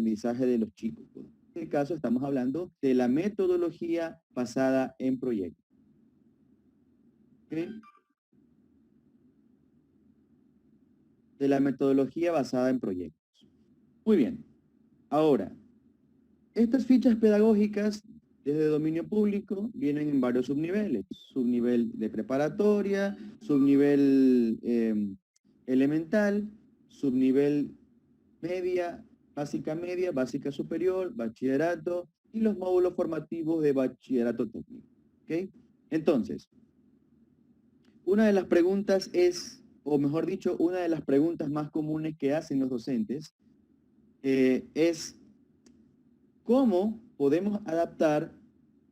aprendizaje de los chicos. En este caso estamos hablando de la metodología basada en proyectos. ¿Ok? De la metodología basada en proyectos. Muy bien. Ahora, estas fichas pedagógicas desde dominio público vienen en varios subniveles. Subnivel de preparatoria, subnivel elemental, subnivel media, básica superior, bachillerato y los módulos formativos de bachillerato técnico. ¿Ok? Entonces, una de las preguntas es, o mejor dicho, una de las preguntas más comunes que hacen los docentes es cómo podemos adaptar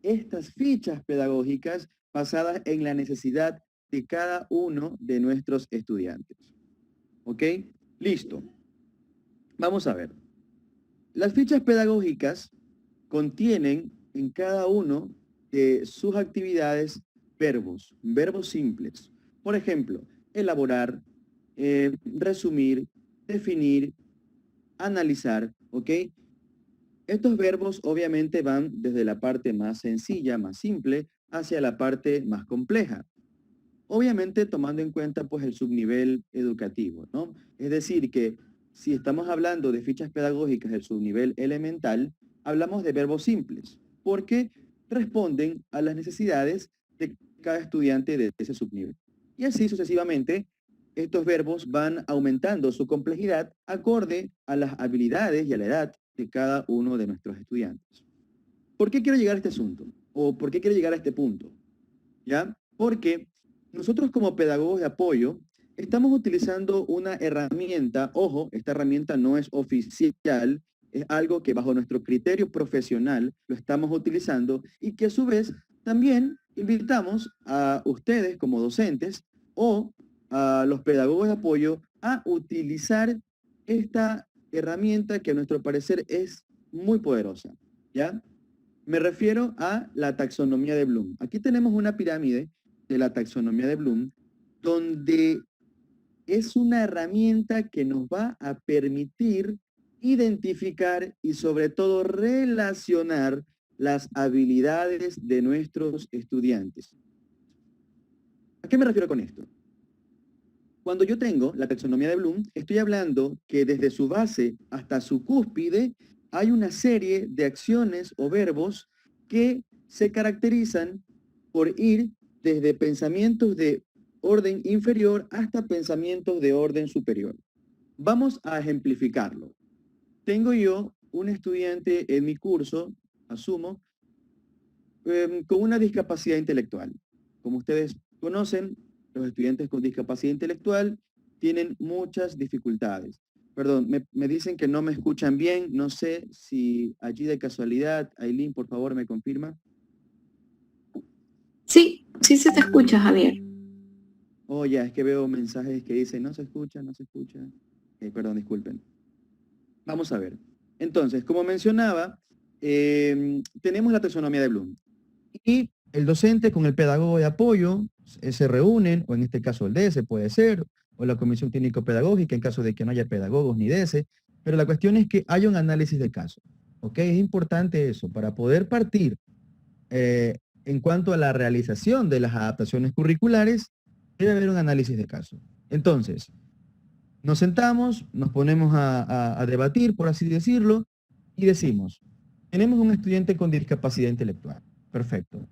estas fichas pedagógicas basadas en la necesidad de cada uno de nuestros estudiantes. ¿Ok? Listo. Vamos a ver. Las fichas pedagógicas contienen en cada uno de sus actividades verbos simples. Por ejemplo, elaborar, resumir, definir, analizar, ¿ok? Estos verbos obviamente van desde la parte más sencilla, más simple, hacia la parte más compleja. Obviamente tomando en cuenta pues el subnivel educativo, ¿no? Es decir que si estamos hablando de fichas pedagógicas del subnivel elemental, hablamos de verbos simples, porque responden a las necesidades de cada estudiante de ese subnivel. Y así sucesivamente, estos verbos van aumentando su complejidad acorde a las habilidades y a la edad de cada uno de nuestros estudiantes. ¿Por qué quiero llegar a este asunto? ¿O por qué quiero llegar a este punto? ¿Ya? Porque nosotros como pedagogos de apoyo estamos utilizando una herramienta, ojo, esta herramienta no es oficial, es algo que bajo nuestro criterio profesional lo estamos utilizando y que a su vez también invitamos a ustedes como docentes o a los pedagogos de apoyo a utilizar esta herramienta que a nuestro parecer es muy poderosa, ¿ya? Me refiero a la taxonomía de Bloom. Aquí tenemos una pirámide de la taxonomía de Bloom, donde es una herramienta que nos va a permitir identificar y sobre todo relacionar las habilidades de nuestros estudiantes. ¿A qué me refiero con esto? Cuando yo tengo la taxonomía de Bloom, estoy hablando que desde su base hasta su cúspide hay una serie de acciones o verbos que se caracterizan por ir desde pensamientos de orden inferior hasta pensamientos de orden superior. Vamos a ejemplificarlo. Tengo yo un estudiante en mi curso, asumo, con una discapacidad intelectual. Como ustedes conocen, los estudiantes con discapacidad intelectual tienen muchas dificultades. Perdón, me dicen que no me escuchan bien. No sé si allí de casualidad, Aileen, por favor, me confirma. Sí, sí se te escucha, Javier. Oh, ya, es que veo mensajes que dicen, no se escucha, no se escucha. Perdón, disculpen. Vamos a ver. Entonces, como mencionaba, tenemos la taxonomía de Bloom. Y el docente con el pedagogo de apoyo se reúnen, o en este caso el DS puede ser, o la comisión técnico-pedagógica en caso de que no haya pedagogos ni DS, pero la cuestión es que haya un análisis de caso. ¿Ok? Es importante eso, para poder partir en cuanto a la realización de las adaptaciones curriculares, debe haber un análisis de caso. Entonces, nos sentamos, nos ponemos a debatir, por así decirlo, y decimos, tenemos un estudiante con discapacidad intelectual. Perfecto.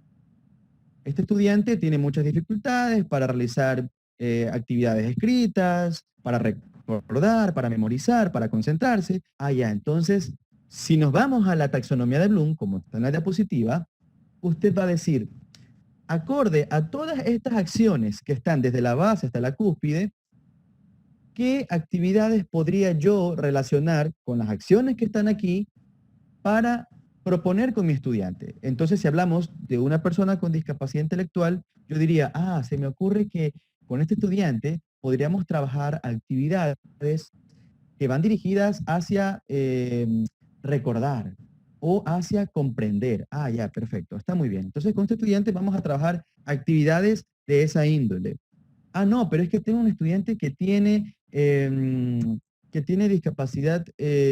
Este estudiante tiene muchas dificultades para realizar actividades escritas, para recordar, para memorizar, para concentrarse. Ah, ya, entonces, si nos vamos a la taxonomía de Bloom, como está en la diapositiva, usted va a decir, acorde a todas estas acciones que están desde la base hasta la cúspide, ¿qué actividades podría yo relacionar con las acciones que están aquí para proponer con mi estudiante? Entonces, si hablamos de una persona con discapacidad intelectual, yo diría, se me ocurre que con este estudiante podríamos trabajar actividades que van dirigidas hacia recordar o hacia comprender. Ya, perfecto, está muy bien. Entonces, con este estudiante vamos a trabajar actividades de esa índole. No, pero es que tengo un estudiante que tiene que tiene discapacidad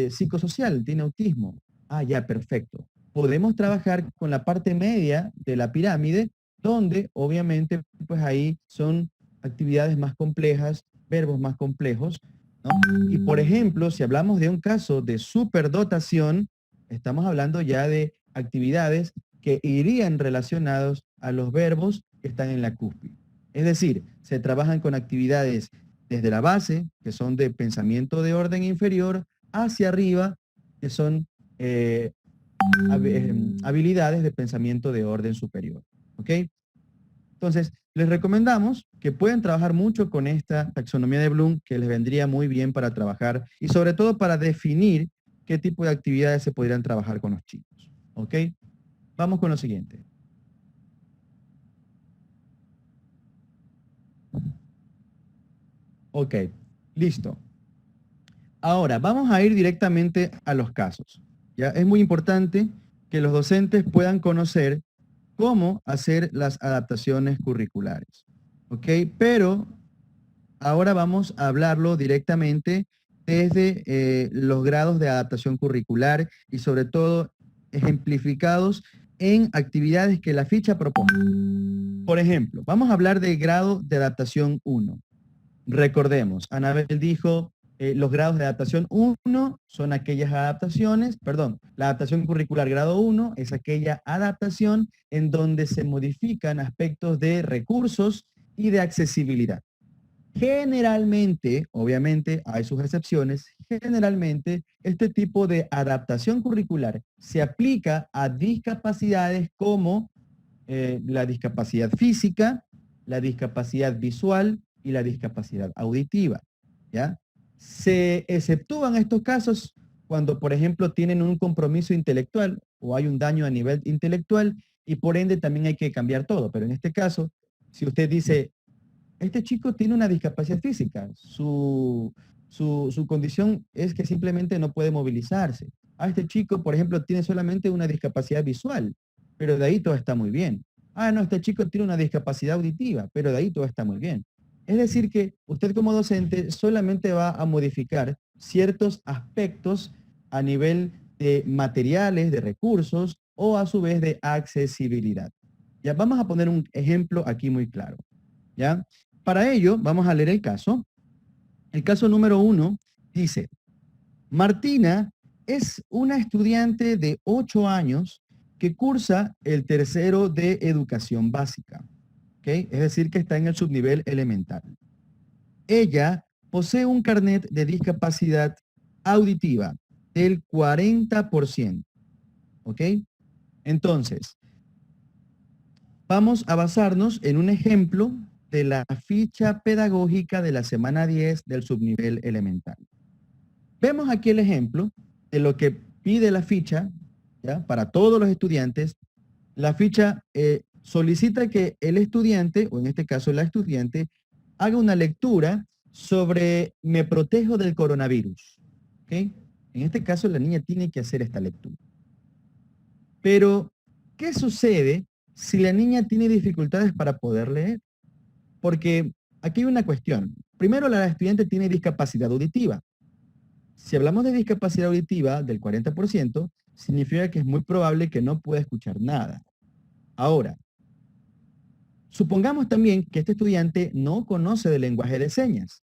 psicosocial, tiene autismo. Ah, ya, perfecto. Podemos trabajar con la parte media de la pirámide, donde obviamente pues ahí son actividades más complejas, verbos más complejos, ¿no? Y por ejemplo, si hablamos de un caso de superdotación, estamos hablando ya de actividades que irían relacionados a los verbos que están en la cúspide. Es decir, se trabajan con actividades desde la base, que son de pensamiento de orden inferior, hacia arriba, que son habilidades de pensamiento de orden superior. ¿Ok? Entonces, les recomendamos que puedan trabajar mucho con esta taxonomía de Bloom, que les vendría muy bien para trabajar y sobre todo para definir qué tipo de actividades se podrían trabajar con los chicos. ¿Ok? Vamos con lo siguiente. Ok, listo. Ahora, vamos a ir directamente a los casos. ¿Ya? Es muy importante que los docentes puedan conocer cómo hacer las adaptaciones curriculares. ¿Ok? Pero ahora vamos a hablarlo directamente desde los grados de adaptación curricular y sobre todo ejemplificados en actividades que la ficha propone. Por ejemplo, vamos a hablar del grado de adaptación 1. Recordemos, Anabel dijo, los grados de adaptación 1 son aquellas adaptaciones, perdón, la adaptación curricular grado 1 es aquella adaptación en donde se modifican aspectos de recursos y de accesibilidad. Generalmente, obviamente hay sus excepciones, generalmente este tipo de adaptación curricular se aplica a discapacidades como la discapacidad física, la discapacidad visual y la discapacidad auditiva, ¿ya? Se exceptúan estos casos cuando, por ejemplo, tienen un compromiso intelectual o hay un daño a nivel intelectual y por ende también hay que cambiar todo. Pero en este caso, si usted dice, este chico tiene una discapacidad física, su condición es que simplemente no puede movilizarse. A este chico, por ejemplo, tiene solamente una discapacidad visual, pero de ahí todo está muy bien. Ah, no, este chico tiene una discapacidad auditiva, pero de ahí todo está muy bien. Es decir que usted como docente solamente va a modificar ciertos aspectos a nivel de materiales, de recursos o a su vez de accesibilidad. Ya vamos a poner un ejemplo aquí muy claro. ¿Ya? Para ello, vamos a leer el caso. El caso número 1 dice, Martina es una estudiante de 8 años que cursa el tercero de educación básica. ¿Okay? Es decir, que está en el subnivel elemental. Ella posee un carnet de discapacidad auditiva del 40%. ¿Ok? Entonces, vamos a basarnos en un ejemplo de la ficha pedagógica de la semana 10 del subnivel elemental. Vemos aquí el ejemplo de lo que pide la ficha, ¿ya? Para todos los estudiantes. La ficha solicita que el estudiante, o en este caso la estudiante, haga una lectura sobre me protejo del coronavirus. ¿Okay? En este caso la niña tiene que hacer esta lectura. Pero, ¿qué sucede si la niña tiene dificultades para poder leer? Porque aquí hay una cuestión. Primero, la estudiante tiene discapacidad auditiva. Si hablamos de discapacidad auditiva del 40%, significa que es muy probable que no pueda escuchar nada. Ahora, supongamos también que este estudiante no conoce del lenguaje de señas.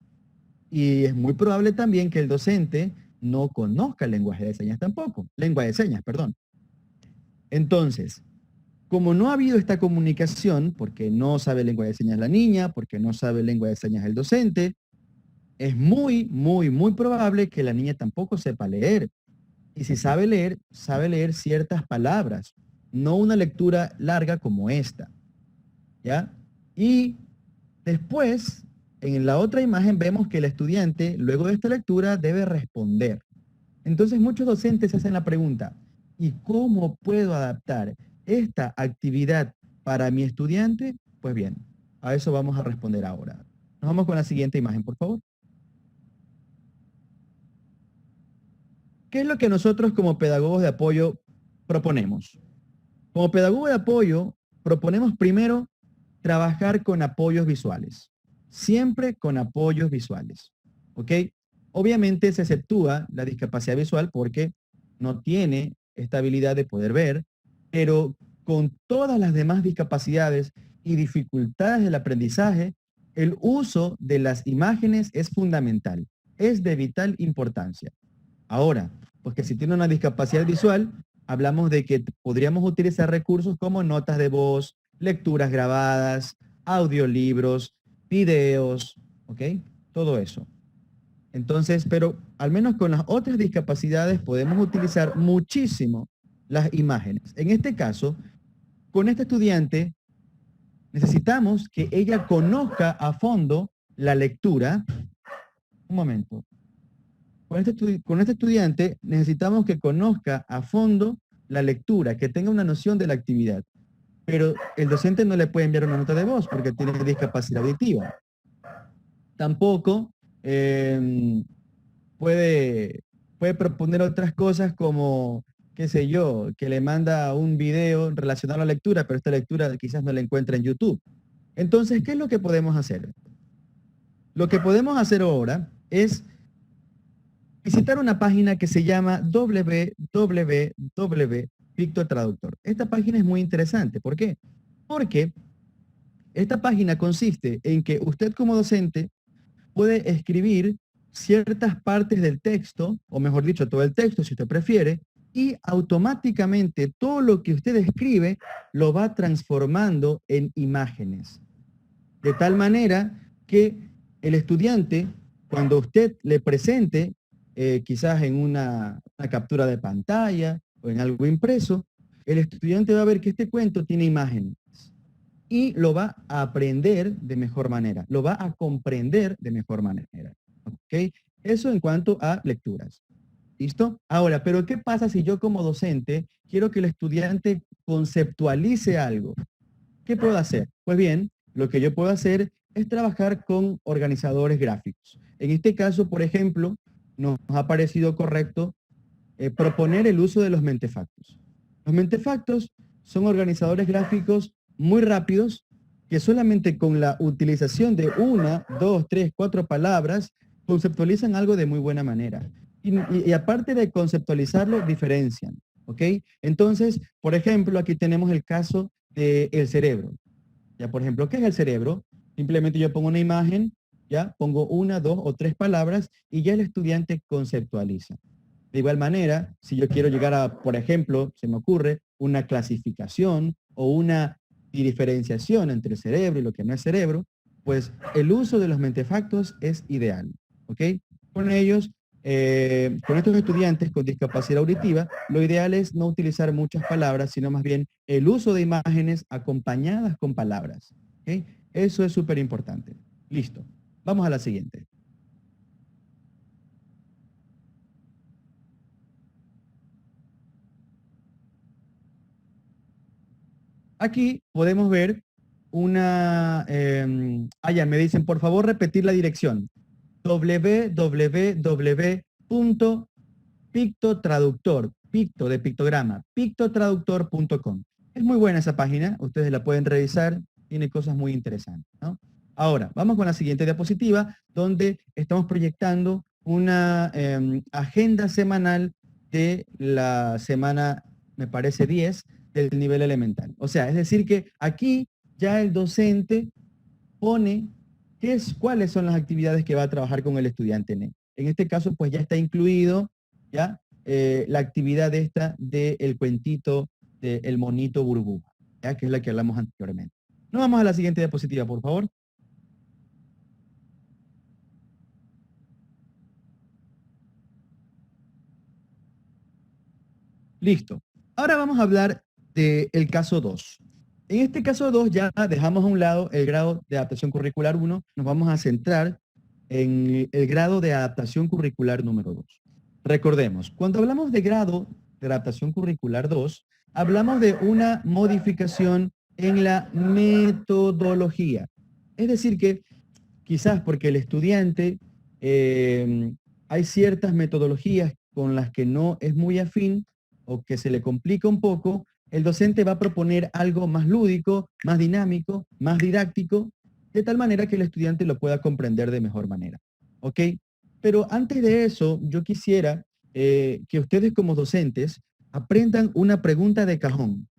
Y es muy probable también que el docente no conozca el lenguaje de señas tampoco. Lengua de señas, perdón. Entonces, como no ha habido esta comunicación, porque no sabe lengua de señas la niña, porque no sabe lengua de señas el docente, es muy, muy, muy probable que la niña tampoco sepa leer. Y si sabe leer ciertas palabras, no una lectura larga como esta. ¿Ya? Y después, en la otra imagen vemos que el estudiante, luego de esta lectura, debe responder. Entonces muchos docentes se hacen la pregunta, ¿y cómo puedo adaptar esta actividad para mi estudiante? Pues bien, a eso vamos a responder ahora. Nos vamos con la siguiente imagen, por favor. ¿Qué es lo que nosotros como pedagogos de apoyo proponemos? Como pedagogo de apoyo, proponemos primero trabajar con apoyos visuales. Siempre con apoyos visuales. ¿Ok? Obviamente se exceptúa la discapacidad visual porque no tiene esta habilidad de poder ver, pero con todas las demás discapacidades y dificultades del aprendizaje, el uso de las imágenes es fundamental, es de vital importancia. Ahora, pues que si tiene una discapacidad visual, hablamos de que podríamos utilizar recursos como notas de voz, lecturas grabadas, audiolibros, videos, ¿ok? Todo eso. Entonces, pero al menos con las otras discapacidades podemos utilizar muchísimo las imágenes. En este caso, con este estudiante necesitamos que ella conozca a fondo la lectura. Un momento. Con este estudiante necesitamos que conozca a fondo la lectura, que tenga una noción de la actividad. Pero el docente no le puede enviar una nota de voz porque tiene discapacidad auditiva. Tampoco puede proponer otras cosas como, qué sé yo, que le manda un video relacionado a la lectura, pero esta lectura quizás no la encuentra en YouTube. Entonces, ¿qué es lo que podemos hacer? Lo que podemos hacer ahora es visitar una página que se llama www.pictotraductor. Esta página es muy interesante. ¿Por qué? Porque esta página consiste en que usted como docente puede escribir ciertas partes del texto, o mejor dicho, todo el texto si usted prefiere, y automáticamente todo lo que usted escribe lo va transformando en imágenes. De tal manera que el estudiante, cuando usted le presente, quizás en una captura de pantalla o en algo impreso, el estudiante va a ver que este cuento tiene imágenes y lo va a aprender de mejor manera, lo va a comprender de mejor manera. ¿Ok? Eso en cuanto a lecturas. ¿Listo? Ahora, pero ¿qué pasa si yo como docente quiero que el estudiante conceptualice algo? ¿Qué puedo hacer? Pues bien, lo que yo puedo hacer es trabajar con organizadores gráficos. En este caso, por ejemplo, nos ha parecido correcto proponer el uso de los mentefactos. Los mentefactos son organizadores gráficos muy rápidos que solamente con la utilización de una, dos, tres, cuatro palabras conceptualizan algo de muy buena manera. Y aparte de conceptualizarlo, diferencian. ¿Ok? Entonces, por ejemplo, aquí tenemos el caso del cerebro. Ya, por ejemplo, ¿qué es el cerebro? Simplemente yo pongo una imagen, ya, pongo una, dos o tres palabras y ya el estudiante conceptualiza. De igual manera, si yo quiero llegar a, por ejemplo, se me ocurre, una clasificación o una diferenciación entre cerebro y lo que no es cerebro, pues el uso de los mentefactos es ideal. ¿Ok? Con ellos, con estos estudiantes con discapacidad auditiva, lo ideal es no utilizar muchas palabras, sino más bien el uso de imágenes acompañadas con palabras. ¿Ok? Eso es súper importante. Listo. Vamos a la siguiente. Aquí podemos ver una... ya me dicen, por favor, repetir la dirección. www.pictotraductor, picto de pictograma, pictotraductor.com. Es muy buena esa página, ustedes la pueden revisar, tiene cosas muy interesantes, ¿no? Ahora, vamos con la siguiente diapositiva, donde estamos proyectando una agenda semanal de la semana, me parece 10, del nivel elemental. O sea, es decir que aquí ya el docente pone cuáles son las actividades que va a trabajar con el estudiante. En este caso, pues ya está incluido ya la actividad esta del cuentito del monito burbuja, ya que es la que hablamos anteriormente. Nos vamos a la siguiente diapositiva, por favor. Listo. Ahora vamos a hablar del caso 2. En este caso 2 ya dejamos a un lado el grado de adaptación curricular 1, nos vamos a centrar en el grado de adaptación curricular número 2. Recordemos, cuando hablamos de grado de adaptación curricular 2, hablamos de una modificación en la metodología. Es decir que quizás porque el estudiante hay ciertas metodologías con las que no es muy afín o que se le complica un poco, el docente va a proponer algo más lúdico, más dinámico, más didáctico, de tal manera que el estudiante lo pueda comprender de mejor manera. ¿Ok? Pero antes de eso, yo quisiera que ustedes como docentes aprendan una pregunta de cajón,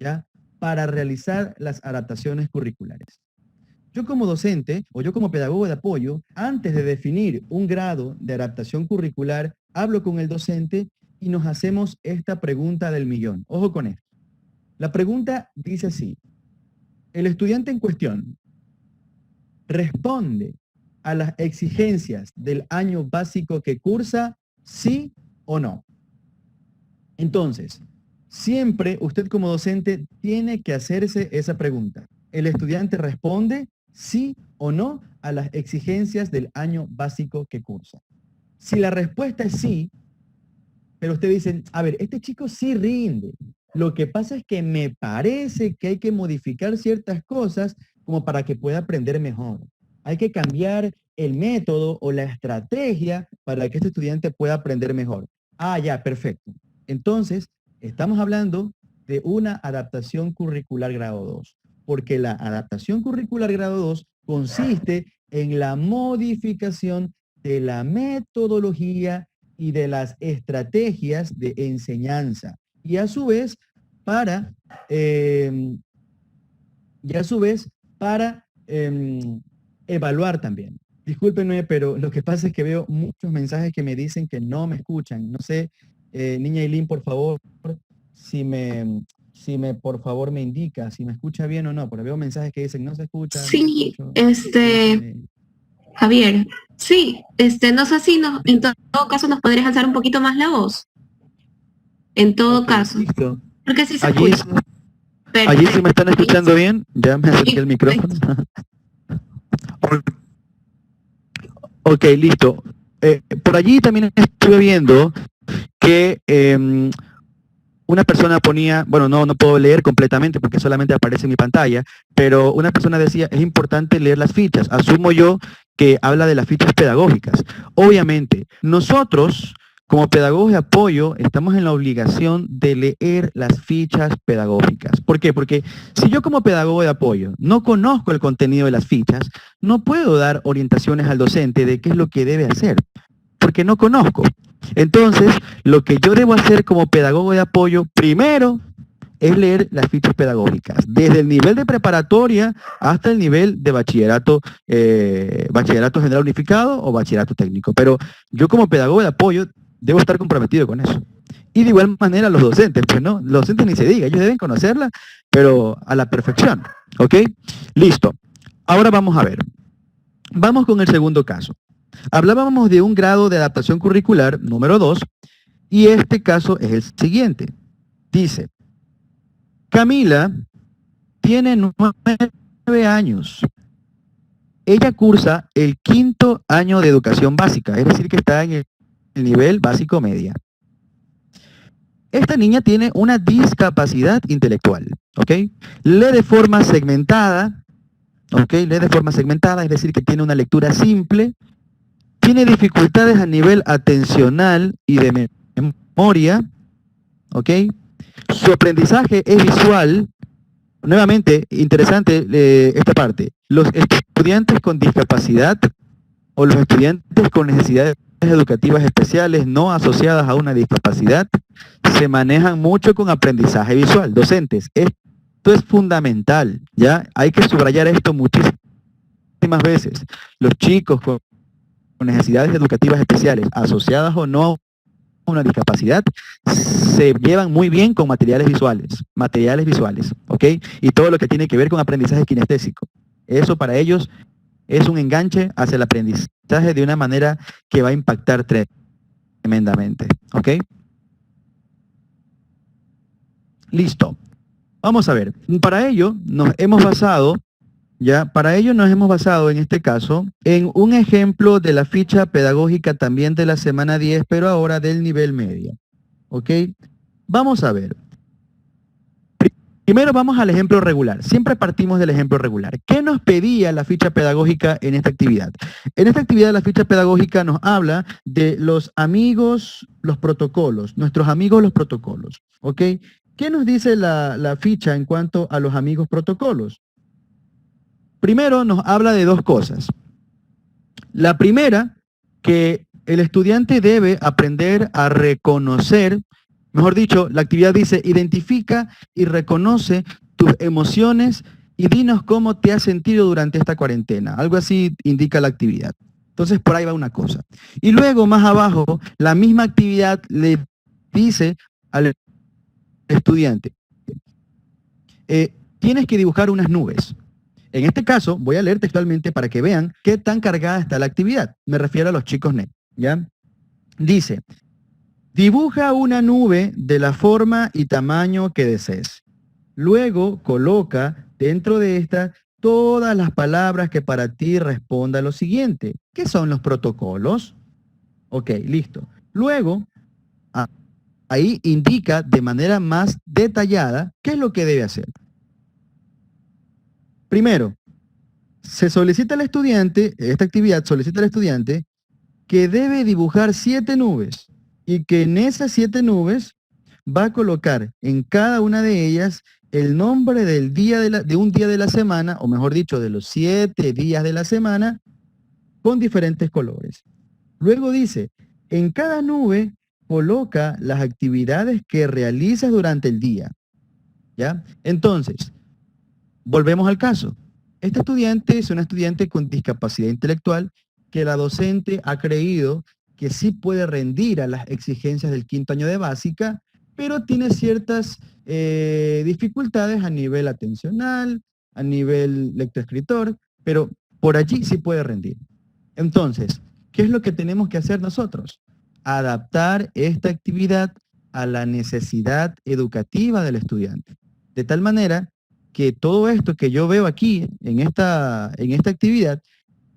¿ya? Para realizar las adaptaciones curriculares. Yo como docente o yo como pedagogo de apoyo, antes de definir un grado de adaptación curricular, hablo con el docente y nos hacemos esta pregunta del millón. Ojo con esto. La pregunta dice así: el estudiante en cuestión responde a las exigencias del año básico que cursa, sí o no. Entonces, siempre usted como docente tiene que hacerse esa pregunta. ¿El estudiante responde sí o no a las exigencias del año básico que cursa? Si la respuesta es sí, pero usted dice, a ver, este chico sí rinde. Lo que pasa es que me parece que hay que modificar ciertas cosas como para que pueda aprender mejor. Hay que cambiar el método o la estrategia para que este estudiante pueda aprender mejor. Ah, ya, perfecto. Entonces, estamos hablando de una adaptación curricular grado 2, porque la adaptación curricular grado 2 consiste en la modificación de la metodología y de las estrategias de enseñanza. Y a su vez, para, evaluar también. Discúlpenme, pero lo que pasa es que veo muchos mensajes que me dicen que no me escuchan. No sé, niña Eileen, por favor, si me por favor me indica si me escucha bien o no, porque veo mensajes que dicen no se escucha, no se Sí, escucha. Javier, sí, no sé si en todo caso nos podrías alzar un poquito más la voz. En todo Ok, caso, listo. porque sí se Allí, escucha. allí sí me están Perfecto. escuchando bien. Ya me acerqué el micrófono. Ok, listo. Por allí también estuve viendo que una persona ponía, bueno, no puedo leer completamente porque solamente aparece en mi pantalla, pero una persona decía, es importante leer las fichas. Asumo yo que habla de las fichas pedagógicas. Obviamente, nosotros, como pedagogos de apoyo, estamos en la obligación de leer las fichas pedagógicas. ¿Por qué? Porque si yo como pedagogo de apoyo no conozco el contenido de las fichas, no puedo dar orientaciones al docente de qué es lo que debe hacer, porque no conozco. Entonces, lo que yo debo hacer como pedagogo de apoyo, primero, es leer las fichas pedagógicas, desde el nivel de preparatoria hasta el nivel de bachillerato, bachillerato general unificado o bachillerato técnico. Pero yo como pedagogo de apoyo debo estar comprometido con eso. Y de igual manera los docentes, pues no, los docentes ni se diga, ellos deben conocerla, pero a la perfección. ¿Ok? Listo. Ahora vamos a ver. Vamos con el segundo caso. Hablábamos de un grado de adaptación curricular número 2 y este caso es el siguiente. Dice, Camila tiene 9 años. Ella cursa el 5º año de educación básica, es decir, que está en el nivel básico media. Esta niña tiene una discapacidad intelectual, ¿ok? Lee de forma segmentada, ¿ok? Lee de forma segmentada, es decir, que tiene una lectura simple. Tiene dificultades a nivel atencional y de memoria, ¿ok? Su aprendizaje es visual. Nuevamente, interesante esta parte. Los estudiantes con discapacidad o los estudiantes con necesidades educativas especiales no asociadas a una discapacidad se manejan mucho con aprendizaje visual. Docentes, esto es fundamental, ¿ya? Hay que subrayar esto muchísimas veces. Los chicos con necesidades educativas especiales, asociadas o no a una discapacidad, se llevan muy bien con materiales visuales, ¿ok? Y todo lo que tiene que ver con aprendizaje kinestésico. Eso para ellos es un enganche hacia el aprendizaje de una manera que va a impactar tremendamente, ¿ok? Listo. Vamos a ver. Para ello nos hemos basado en este caso en un ejemplo de la ficha pedagógica también de la semana 10, pero ahora del nivel medio. ¿Ok? Vamos a ver. Primero vamos al ejemplo regular. Siempre partimos del ejemplo regular. ¿Qué nos pedía la ficha pedagógica en esta actividad? En esta actividad la ficha pedagógica nos habla de los amigos, los protocolos, nuestros amigos, los protocolos. ¿Ok? ¿Qué nos dice la ficha en cuanto a los amigos protocolos? Primero nos habla de dos cosas. La primera, que el estudiante debe aprender a reconocer, mejor dicho, la actividad dice, identifica y reconoce tus emociones y dinos cómo te has sentido durante esta cuarentena. Algo así indica la actividad. Entonces, por ahí va una cosa. Y luego, más abajo, la misma actividad le dice al estudiante, tienes que dibujar unas nubes. En este caso, voy a leer textualmente para que vean qué tan cargada está la actividad. Me refiero a los chicos NET, ¿ya? Dice, dibuja una nube de la forma y tamaño que desees. Luego, coloca dentro de esta todas las palabras que para ti responda a lo siguiente. ¿Qué son los protocolos? Ok, listo. Luego, ahí indica de manera más detallada qué es lo que debe hacer. Primero, se solicita al estudiante, esta actividad solicita al estudiante que debe dibujar 7 nubes y que en esas 7 nubes va a colocar en cada una de ellas el nombre del día de un día de la semana, o mejor dicho, de los 7 días de la semana, con diferentes colores. Luego dice, en cada nube coloca las actividades que realizas durante el día. ¿Ya? Entonces, volvemos al caso. Este estudiante es un estudiante con discapacidad intelectual que la docente ha creído que sí puede rendir a las exigencias del 5º año de básica, pero tiene ciertas dificultades a nivel atencional, a nivel lectoescritor, pero por allí sí puede rendir. Entonces, ¿qué es lo que tenemos que hacer nosotros? Adaptar esta actividad a la necesidad educativa del estudiante. De tal manera que todo esto que yo veo aquí en esta actividad,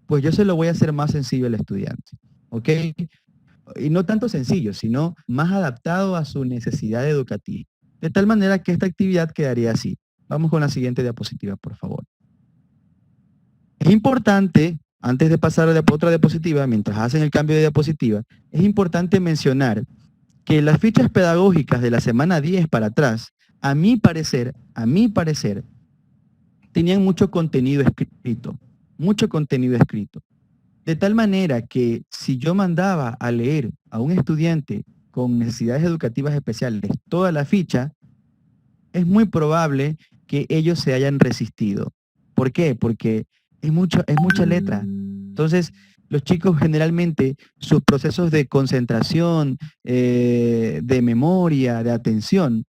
pues yo se lo voy a hacer más sencillo al estudiante. ¿Ok? Y no tanto sencillo, sino más adaptado a su necesidad educativa. De tal manera que esta actividad quedaría así. Vamos con la siguiente diapositiva, por favor. Es importante, antes de pasar a otra diapositiva, mientras hacen el cambio de diapositiva, es importante mencionar que las fichas pedagógicas de la semana 10 para atrás, a mi parecer, tenían mucho contenido escrito. De tal manera que si yo mandaba a leer a un estudiante con necesidades educativas especiales toda la ficha, es muy probable que ellos se hayan resistido. ¿Por qué? Porque es mucha letra. Entonces, los chicos generalmente, sus procesos de concentración, de memoria, de atención,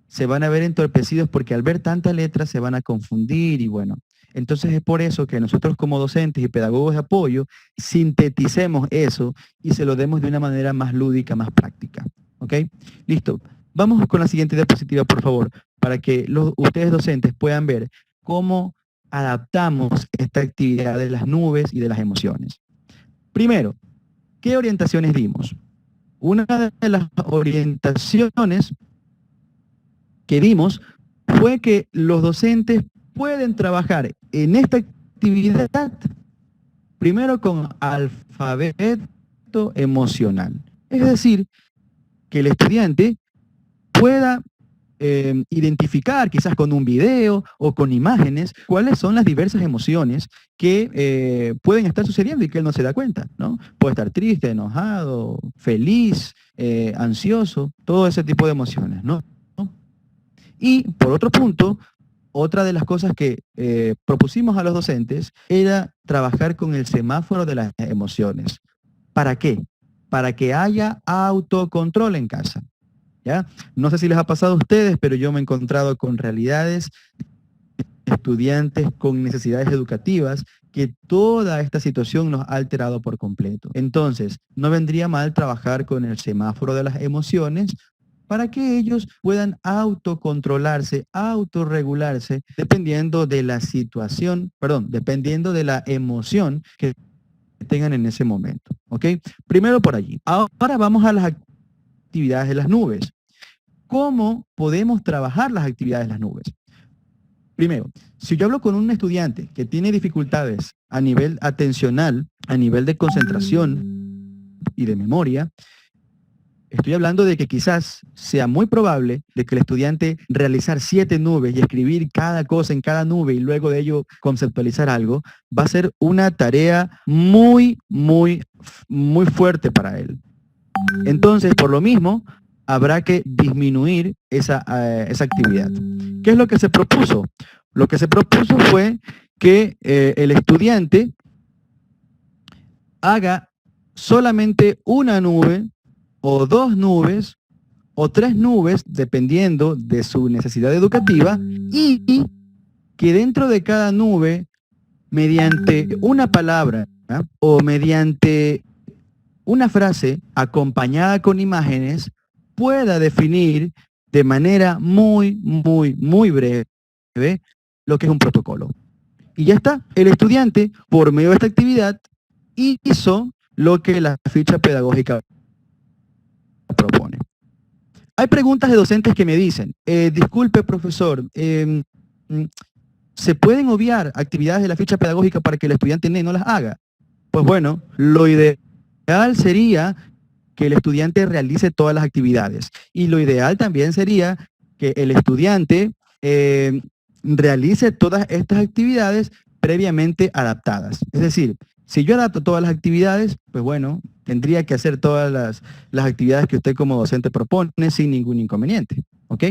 se van a ver entorpecidos porque al ver tanta letra se van a confundir y bueno. Entonces es por eso que nosotros como docentes y pedagogos de apoyo sinteticemos eso y se lo demos de una manera más lúdica, más práctica. ¿Ok? Listo. Vamos con la siguiente diapositiva, por favor, para que ustedes docentes puedan ver cómo adaptamos esta actividad de las nubes y de las emociones. Primero, ¿qué orientaciones dimos? Una de las orientaciones que dimos fue que los docentes pueden trabajar en esta actividad primero con alfabeto emocional. Es decir, que el estudiante pueda identificar quizás con un video o con imágenes cuáles son las diversas emociones que pueden estar sucediendo y que él no se da cuenta, ¿no? Puede estar triste, enojado, feliz, ansioso, todo ese tipo de emociones, ¿no? Y por otro punto, otra de las cosas que propusimos a los docentes era trabajar con el semáforo de las emociones. ¿Para qué? Para que haya autocontrol en casa. ¿Ya? No sé si les ha pasado a ustedes, pero yo me he encontrado con realidades, estudiantes con necesidades educativas, que toda esta situación nos ha alterado por completo. Entonces, no vendría mal trabajar con el semáforo de las emociones para que ellos puedan autocontrolarse, autorregularse, dependiendo de la situación, dependiendo de la emoción que tengan en ese momento. ¿Ok? Primero por allí. Ahora vamos a las actividades de las nubes. ¿Cómo podemos trabajar las actividades de las nubes? Primero, si yo hablo con un estudiante que tiene dificultades a nivel atencional, a nivel de concentración y de memoria, Estoy hablando de que quizás sea muy probable de que el estudiante realizar 7 nubes y escribir cada cosa en cada nube y luego de ello conceptualizar algo, va a ser una tarea muy, muy, muy fuerte para él. Entonces, por lo mismo, habrá que disminuir esa actividad. ¿Qué es lo que se propuso? Lo que se propuso fue que el estudiante haga solamente una nube o 2 nubes o 3 nubes, dependiendo de su necesidad educativa, y que dentro de cada nube, mediante una palabra, ¿ya?, o mediante una frase acompañada con imágenes, pueda definir de manera muy, muy, muy breve lo que es un protocolo. Y ya está, el estudiante, por medio de esta actividad, hizo lo que la ficha pedagógica propone. Hay preguntas de docentes que me dicen, disculpe profesor, ¿se pueden obviar actividades de la ficha pedagógica para que el estudiante no las haga? Pues bueno, lo ideal sería que el estudiante realice todas las actividades. Y lo ideal también sería que el estudiante realice todas estas actividades previamente adaptadas. Es decir, si yo adapto todas las actividades, pues bueno, tendría que hacer todas las actividades que usted como docente propone sin ningún inconveniente. ¿Ok?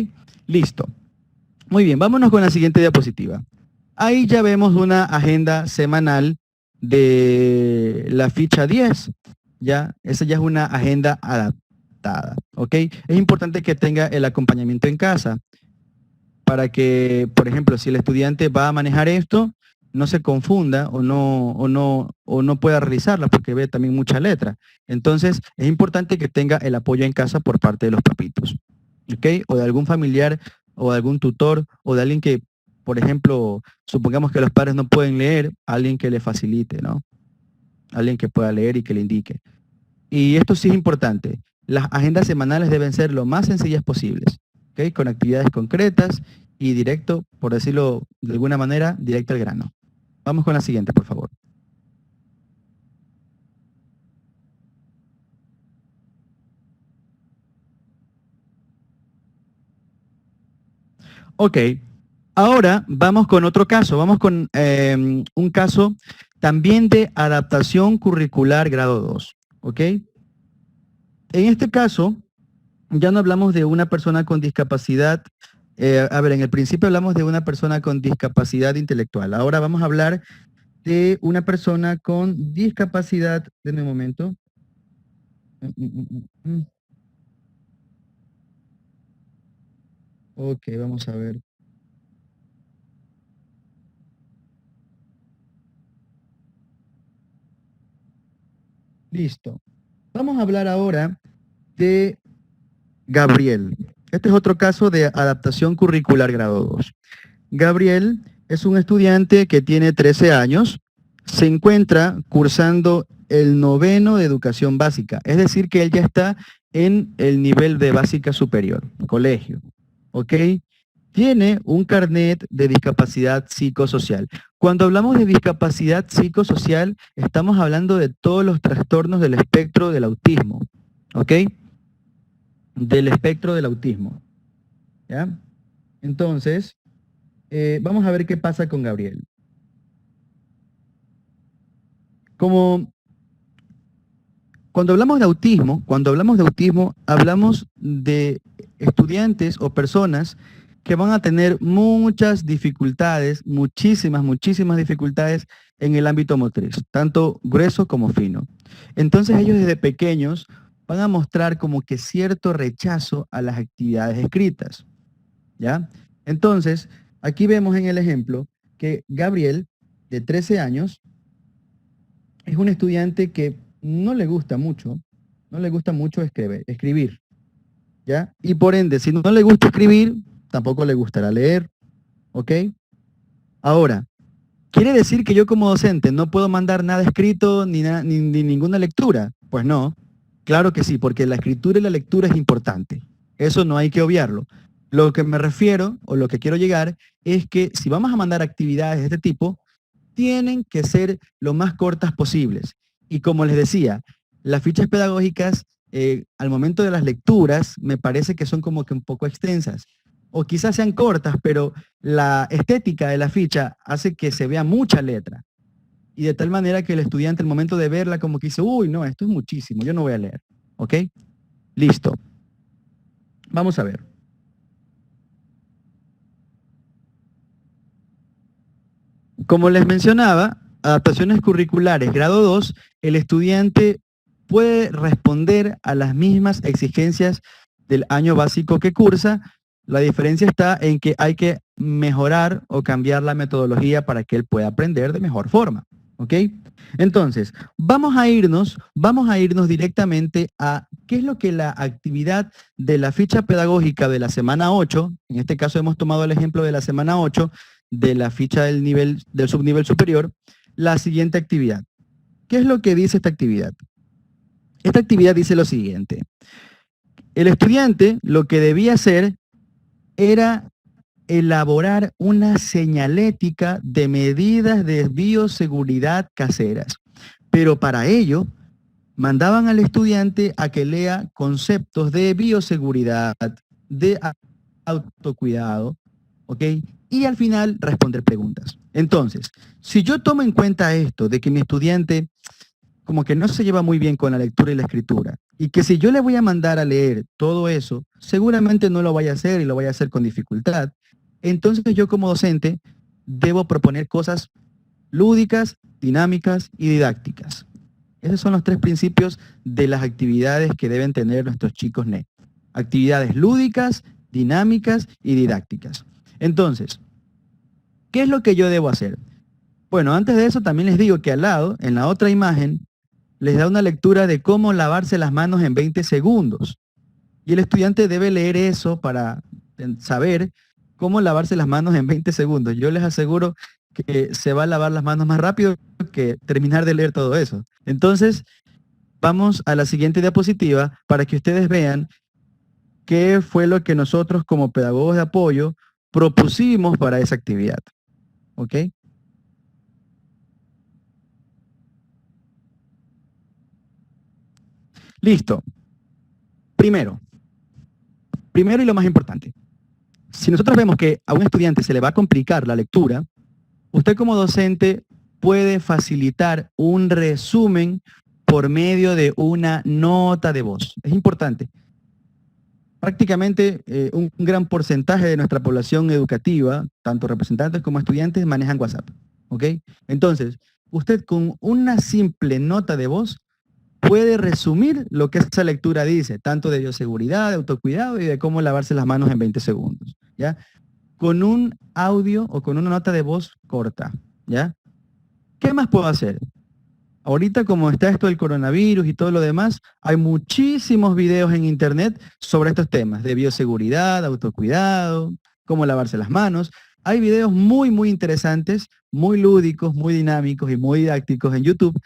Listo. Muy bien, vámonos con la siguiente diapositiva. Ahí ya vemos una agenda semanal de la ficha 10. Ya, esa ya es una agenda adaptada. ¿Ok? Es importante que tenga el acompañamiento en casa para que, por ejemplo, si el estudiante va a manejar esto, no se confunda o no pueda realizarla porque ve también mucha letra. Entonces, es importante que tenga el apoyo en casa por parte de los papitos, ¿ok? O de algún familiar o de algún tutor o de alguien que, por ejemplo, supongamos que los padres no pueden leer, alguien que le facilite, ¿no? Alguien que pueda leer y que le indique. Y esto sí es importante. Las agendas semanales deben ser lo más sencillas posibles, ¿ok? Con actividades concretas y directo, por decirlo de alguna manera, directo al grano. Vamos con la siguiente, por favor. Ok, ahora vamos con otro caso. Vamos con un caso también de adaptación curricular grado 2. ¿Ok? En este caso, ya no hablamos de una persona con discapacidad. En el principio hablamos de una persona con discapacidad intelectual. Ahora vamos a hablar de una persona con discapacidad, denme un momento. Ok, vamos a ver. Listo. Vamos a hablar ahora de Gabriel. Este es otro caso de adaptación curricular grado 2. Gabriel es un estudiante que tiene 13 años, se encuentra cursando el 9º de educación básica, es decir que él ya está en el nivel de básica superior, colegio, ¿ok? Tiene un carnet de discapacidad psicosocial. Cuando hablamos de discapacidad psicosocial, estamos hablando de todos los trastornos del espectro del autismo, ¿ok? Del espectro del autismo, ¿ya? Entonces, vamos a ver qué pasa con Gabriel. Cuando hablamos de autismo, hablamos de estudiantes o personas que van a tener muchas dificultades, muchísimas dificultades en el ámbito motriz, tanto grueso como fino. Entonces ellos desde pequeños van a mostrar como que cierto rechazo a las actividades escritas, ¿ya? Entonces, aquí vemos en el ejemplo que Gabriel, de 13 años, es un estudiante que no le gusta mucho escribir, ¿ya? Y por ende, si no le gusta escribir, tampoco le gustará leer, ¿ok? Ahora, ¿quiere decir que yo como docente no puedo mandar nada escrito ni ninguna lectura? Pues no, claro que sí, porque la escritura y la lectura es importante. Eso no hay que obviarlo. Lo que me refiero o lo que quiero llegar es que si vamos a mandar actividades de este tipo, tienen que ser lo más cortas posibles. Y como les decía, las fichas pedagógicas al momento de las lecturas, me parece que son como que un poco extensas. O quizás sean cortas, pero la estética de la ficha hace que se vea mucha letra. Y de tal manera que el estudiante al momento de verla como que dice, uy, no, esto es muchísimo, yo no voy a leer. ¿Ok? Listo. Vamos a ver. Como les mencionaba, adaptaciones curriculares grado 2, el estudiante puede responder a las mismas exigencias del año básico que cursa. La diferencia está en que hay que mejorar o cambiar la metodología para que él pueda aprender de mejor forma. ¿Ok? Entonces, vamos a irnos directamente a qué es lo que la actividad de la ficha pedagógica de la semana 8, en este caso hemos tomado el ejemplo de la semana 8, de la ficha del subnivel superior, la siguiente actividad. ¿Qué es lo que dice esta actividad? Esta actividad dice lo siguiente. El estudiante lo que debía hacer era elaborar una señalética de medidas de bioseguridad caseras. Pero para ello, mandaban al estudiante a que lea conceptos de bioseguridad, de autocuidado, ¿ok? Y al final responder preguntas. Entonces, si yo tomo en cuenta esto de que mi estudiante como que no se lleva muy bien con la lectura y la escritura, y que si yo le voy a mandar a leer todo eso, seguramente no lo vaya a hacer y lo vaya a hacer con dificultad, entonces yo como docente debo proponer cosas lúdicas, dinámicas y didácticas. Esos son los tres principios de las actividades que deben tener nuestros chicos NEC. Actividades lúdicas, dinámicas y didácticas. Entonces, ¿qué es lo que yo debo hacer? Bueno, antes de eso también les digo que al lado, en la otra imagen, les da una lectura de cómo lavarse las manos en 20 segundos. Y el estudiante debe leer eso para saber cómo lavarse las manos en 20 segundos. Yo les aseguro que se va a lavar las manos más rápido que terminar de leer todo eso. Entonces, vamos a la siguiente diapositiva para que ustedes vean qué fue lo que nosotros como pedagogos de apoyo propusimos para esa actividad. ¿Ok? Listo. Primero y lo más importante. Si nosotros vemos que a un estudiante se le va a complicar la lectura, usted como docente puede facilitar un resumen por medio de una nota de voz. Es importante. Prácticamente un gran porcentaje de nuestra población educativa, tanto representantes como estudiantes, manejan WhatsApp. ¿Ok? Entonces, usted con una simple nota de voz puede resumir lo que esa lectura dice, tanto de bioseguridad, de autocuidado y de cómo lavarse las manos en 20 segundos, ¿ya? Con un audio o con una nota de voz corta, ¿ya? ¿Qué más puedo hacer? Ahorita como está esto del coronavirus y todo lo demás, hay muchísimos videos en internet sobre estos temas de bioseguridad, autocuidado, cómo lavarse las manos. Hay videos muy, muy interesantes, muy lúdicos, muy dinámicos y muy didácticos en YouTube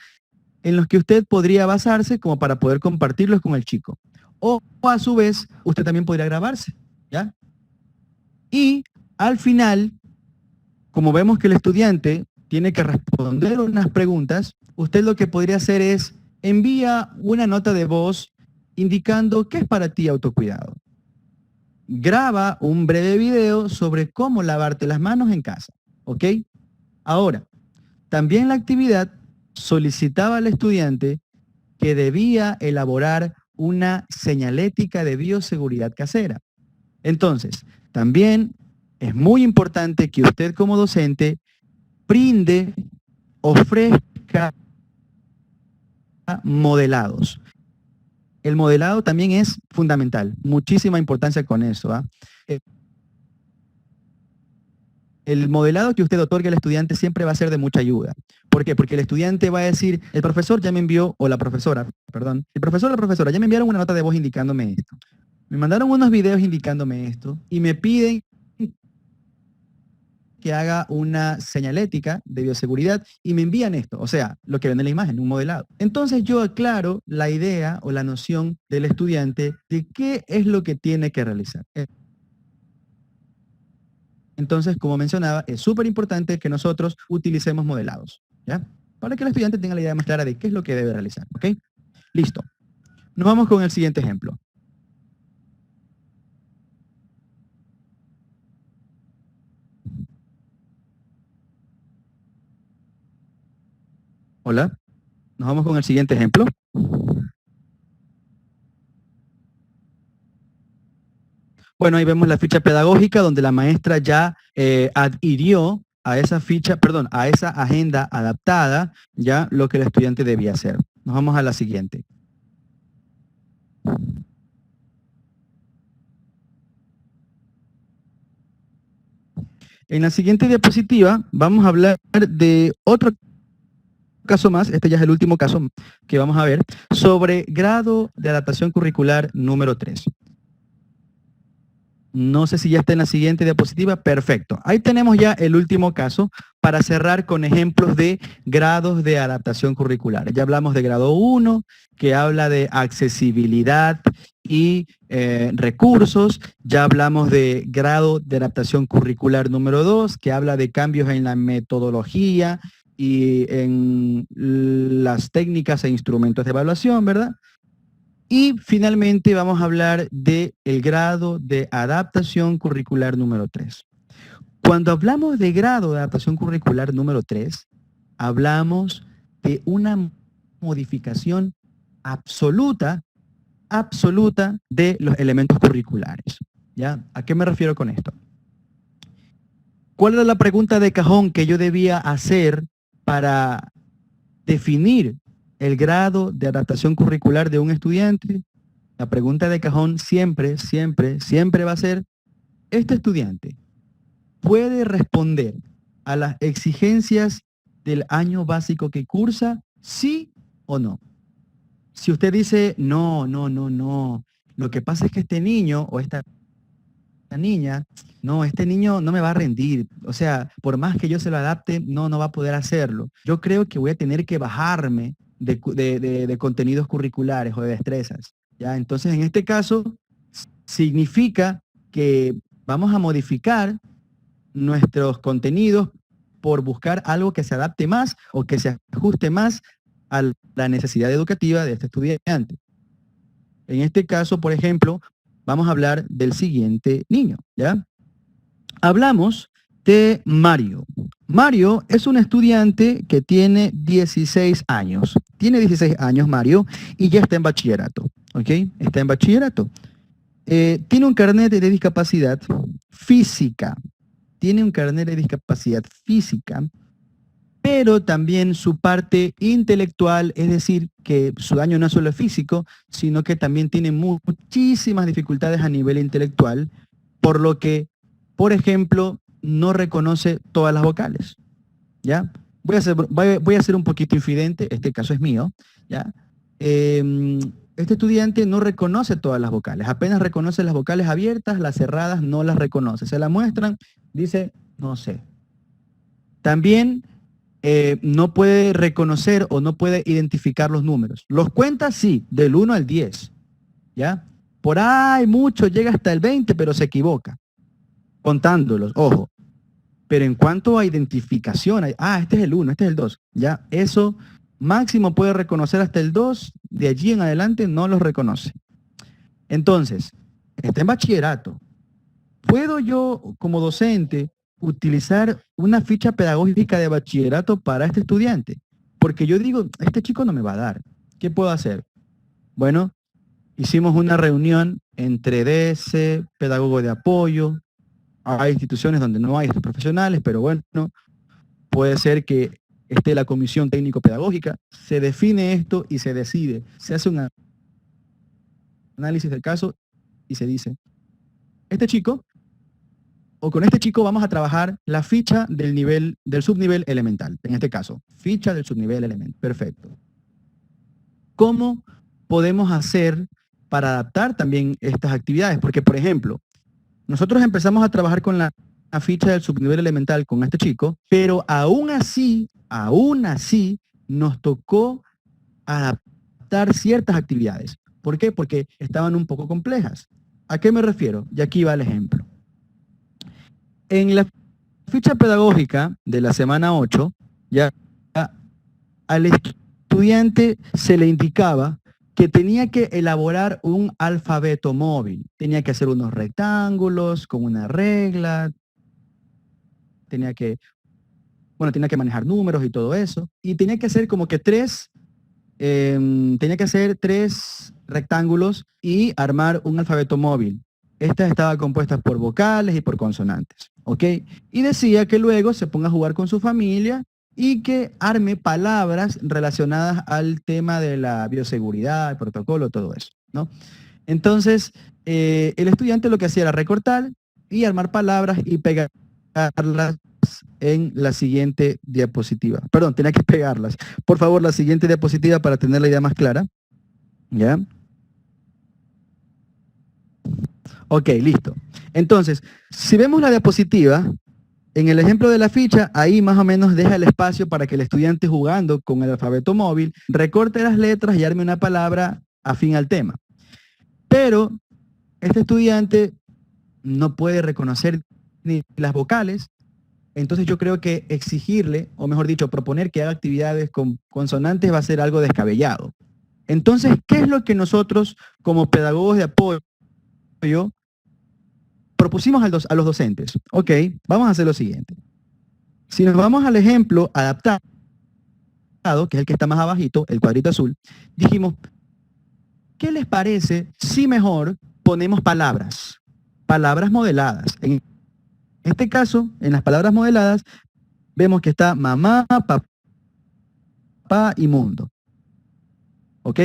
en los que usted podría basarse como para poder compartirlos con el chico. O a su vez, usted también podría grabarse, ¿ya? Y al final, como vemos que el estudiante tiene que responder unas preguntas, usted lo que podría hacer es envía una nota de voz indicando qué es para ti autocuidado. Graba un breve video sobre cómo lavarte las manos en casa, ¿ok? Ahora, también la actividad solicitaba al estudiante que debía elaborar una señalética de bioseguridad casera. Entonces, también es muy importante que usted como docente brinde, ofrezca modelados. El modelado también es fundamental, muchísima importancia con eso. El modelado que usted otorgue al estudiante siempre va a ser de mucha ayuda. ¿Por qué? Porque el estudiante va a decir, el profesor ya me envió, o la profesora, perdón, el profesor o la profesora ya me enviaron una nota de voz indicándome esto. Me mandaron unos videos indicándome esto y me piden que haga una señalética de bioseguridad y me envían esto, o sea, lo que ven en la imagen, un modelado. Entonces yo aclaro la idea o la noción del estudiante de qué es lo que tiene que realizar. Entonces, como mencionaba, es súper importante que nosotros utilicemos modelados, ¿ya? Para que el estudiante tenga la idea más clara de qué es lo que debe realizar, ¿ok? Listo. Nos vamos con el siguiente ejemplo. Hola, nos vamos con el siguiente ejemplo. Bueno, ahí vemos la ficha pedagógica donde la maestra ya adhirió a esa ficha, perdón, a esa agenda adaptada, ya lo que el estudiante debía hacer. Nos vamos a la siguiente. En la siguiente diapositiva vamos a hablar de otro caso más, este ya es el último caso que vamos a ver, sobre grado de adaptación curricular número 3. No sé si ya está en la siguiente diapositiva. Perfecto. Ahí tenemos ya el último caso para cerrar con ejemplos de grados de adaptación curricular. Ya hablamos de grado 1, que habla de accesibilidad y recursos. Ya hablamos de grado de adaptación curricular número 2, que habla de cambios en la metodología y en las técnicas e instrumentos de evaluación, ¿verdad? Y finalmente vamos a hablar del grado de adaptación curricular número 3. Cuando hablamos de grado de adaptación curricular número 3, hablamos de una modificación absoluta de los elementos curriculares. ¿Ya? ¿A qué me refiero con esto? ¿Cuál era la pregunta de cajón que yo debía hacer para definir el grado de adaptación curricular de un estudiante? La pregunta de cajón siempre va a ser, ¿este estudiante puede responder a las exigencias del año básico que cursa, sí o no? Si usted dice, no, lo que pasa es que este niño o esta niña, no, este niño no me va a rendir. O sea, por más que yo se lo adapte, no va a poder hacerlo. Yo creo que voy a tener que bajarme de contenidos curriculares o de destrezas. ¿Ya? Entonces, en este caso, significa que vamos a modificar nuestros contenidos por buscar algo que se adapte más o que se ajuste más a la necesidad educativa de este estudiante. En este caso, por ejemplo, vamos a hablar del siguiente niño, ¿ya? Hablamos de Mario. Mario es un estudiante que tiene 16 años. Tiene 16 años Mario y ya está en bachillerato, ¿ok? Está en bachillerato. Tiene un carnet de discapacidad física. Tiene un carnet de discapacidad física, pero también su parte intelectual, es decir, que su daño no es solo físico, sino que también tiene muchísimas dificultades a nivel intelectual, por lo que, por ejemplo, no reconoce todas las vocales, ¿ya? Voy a ser un poquito infidente, este caso es mío, ¿ya? Este estudiante no reconoce todas las vocales, apenas reconoce las vocales abiertas, las cerradas no las reconoce, se las muestran, dice, no sé. También no puede reconocer o no puede identificar los números. Los cuenta, sí, del 1 al 10, ¿ya? Por ahí mucho llega hasta el 20, pero se equivoca, contándolos, ojo. Pero en cuanto a identificación, este es el 1, este es el 2, ¿ya? Eso máximo puede reconocer hasta el 2, de allí en adelante no los reconoce. Entonces, está en bachillerato. ¿Puedo yo, como docente, utilizar una ficha pedagógica de bachillerato para este estudiante? Porque yo digo, este chico no me va a dar. ¿Qué puedo hacer? Bueno, hicimos una reunión entre DS, pedagogo de apoyo. Hay instituciones donde no hay estos profesionales, pero bueno, puede ser que esté la comisión técnico-pedagógica, se define esto y se decide. Se hace un análisis del caso y se dice, este chico, o con este chico vamos a trabajar la ficha del subnivel elemental. En este caso, ficha del subnivel elemental. Perfecto. ¿Cómo podemos hacer para adaptar también estas actividades? Porque, por ejemplo, nosotros empezamos a trabajar con la ficha del subnivel elemental con este chico, pero aún así, nos tocó adaptar ciertas actividades. ¿Por qué? Porque estaban un poco complejas. ¿A qué me refiero? Y aquí va el ejemplo. En la ficha pedagógica de la semana 8, ya al estudiante se le indicaba que tenía que elaborar un alfabeto móvil. Tenía que hacer unos rectángulos con una regla, tenía que, bueno, tenía que manejar números y todo eso. Y tenía que hacer como que tenía que hacer tres rectángulos y armar un alfabeto móvil. Esta estaba compuesta por vocales y por consonantes, ¿ok? Y decía que luego se ponga a jugar con su familia y que arme palabras relacionadas al tema de la bioseguridad, el protocolo, todo eso, ¿no? Entonces, el estudiante lo que hacía era recortar y armar palabras y pegarlas en la siguiente diapositiva. Perdón, tenía que pegarlas. Por favor, la siguiente diapositiva para tener la idea más clara. ¿Ya? Ok, listo. Entonces, si vemos la diapositiva, en el ejemplo de la ficha, ahí más o menos deja el espacio para que el estudiante jugando con el alfabeto móvil recorte las letras y arme una palabra afín al tema. Pero este estudiante no puede reconocer ni las vocales, entonces yo creo que exigirle, o mejor dicho, proponer que haga actividades con consonantes va a ser algo descabellado. Entonces, ¿qué es lo que nosotros como pedagogos de apoyo propusimos a los docentes? Ok, vamos a hacer lo siguiente. Si nos vamos al ejemplo adaptado, que es el que está más abajito, el cuadrito azul, dijimos, ¿qué les parece si mejor ponemos palabras modeladas? En este caso, en las palabras modeladas, vemos que está mamá, papá y mundo. ¿Ok?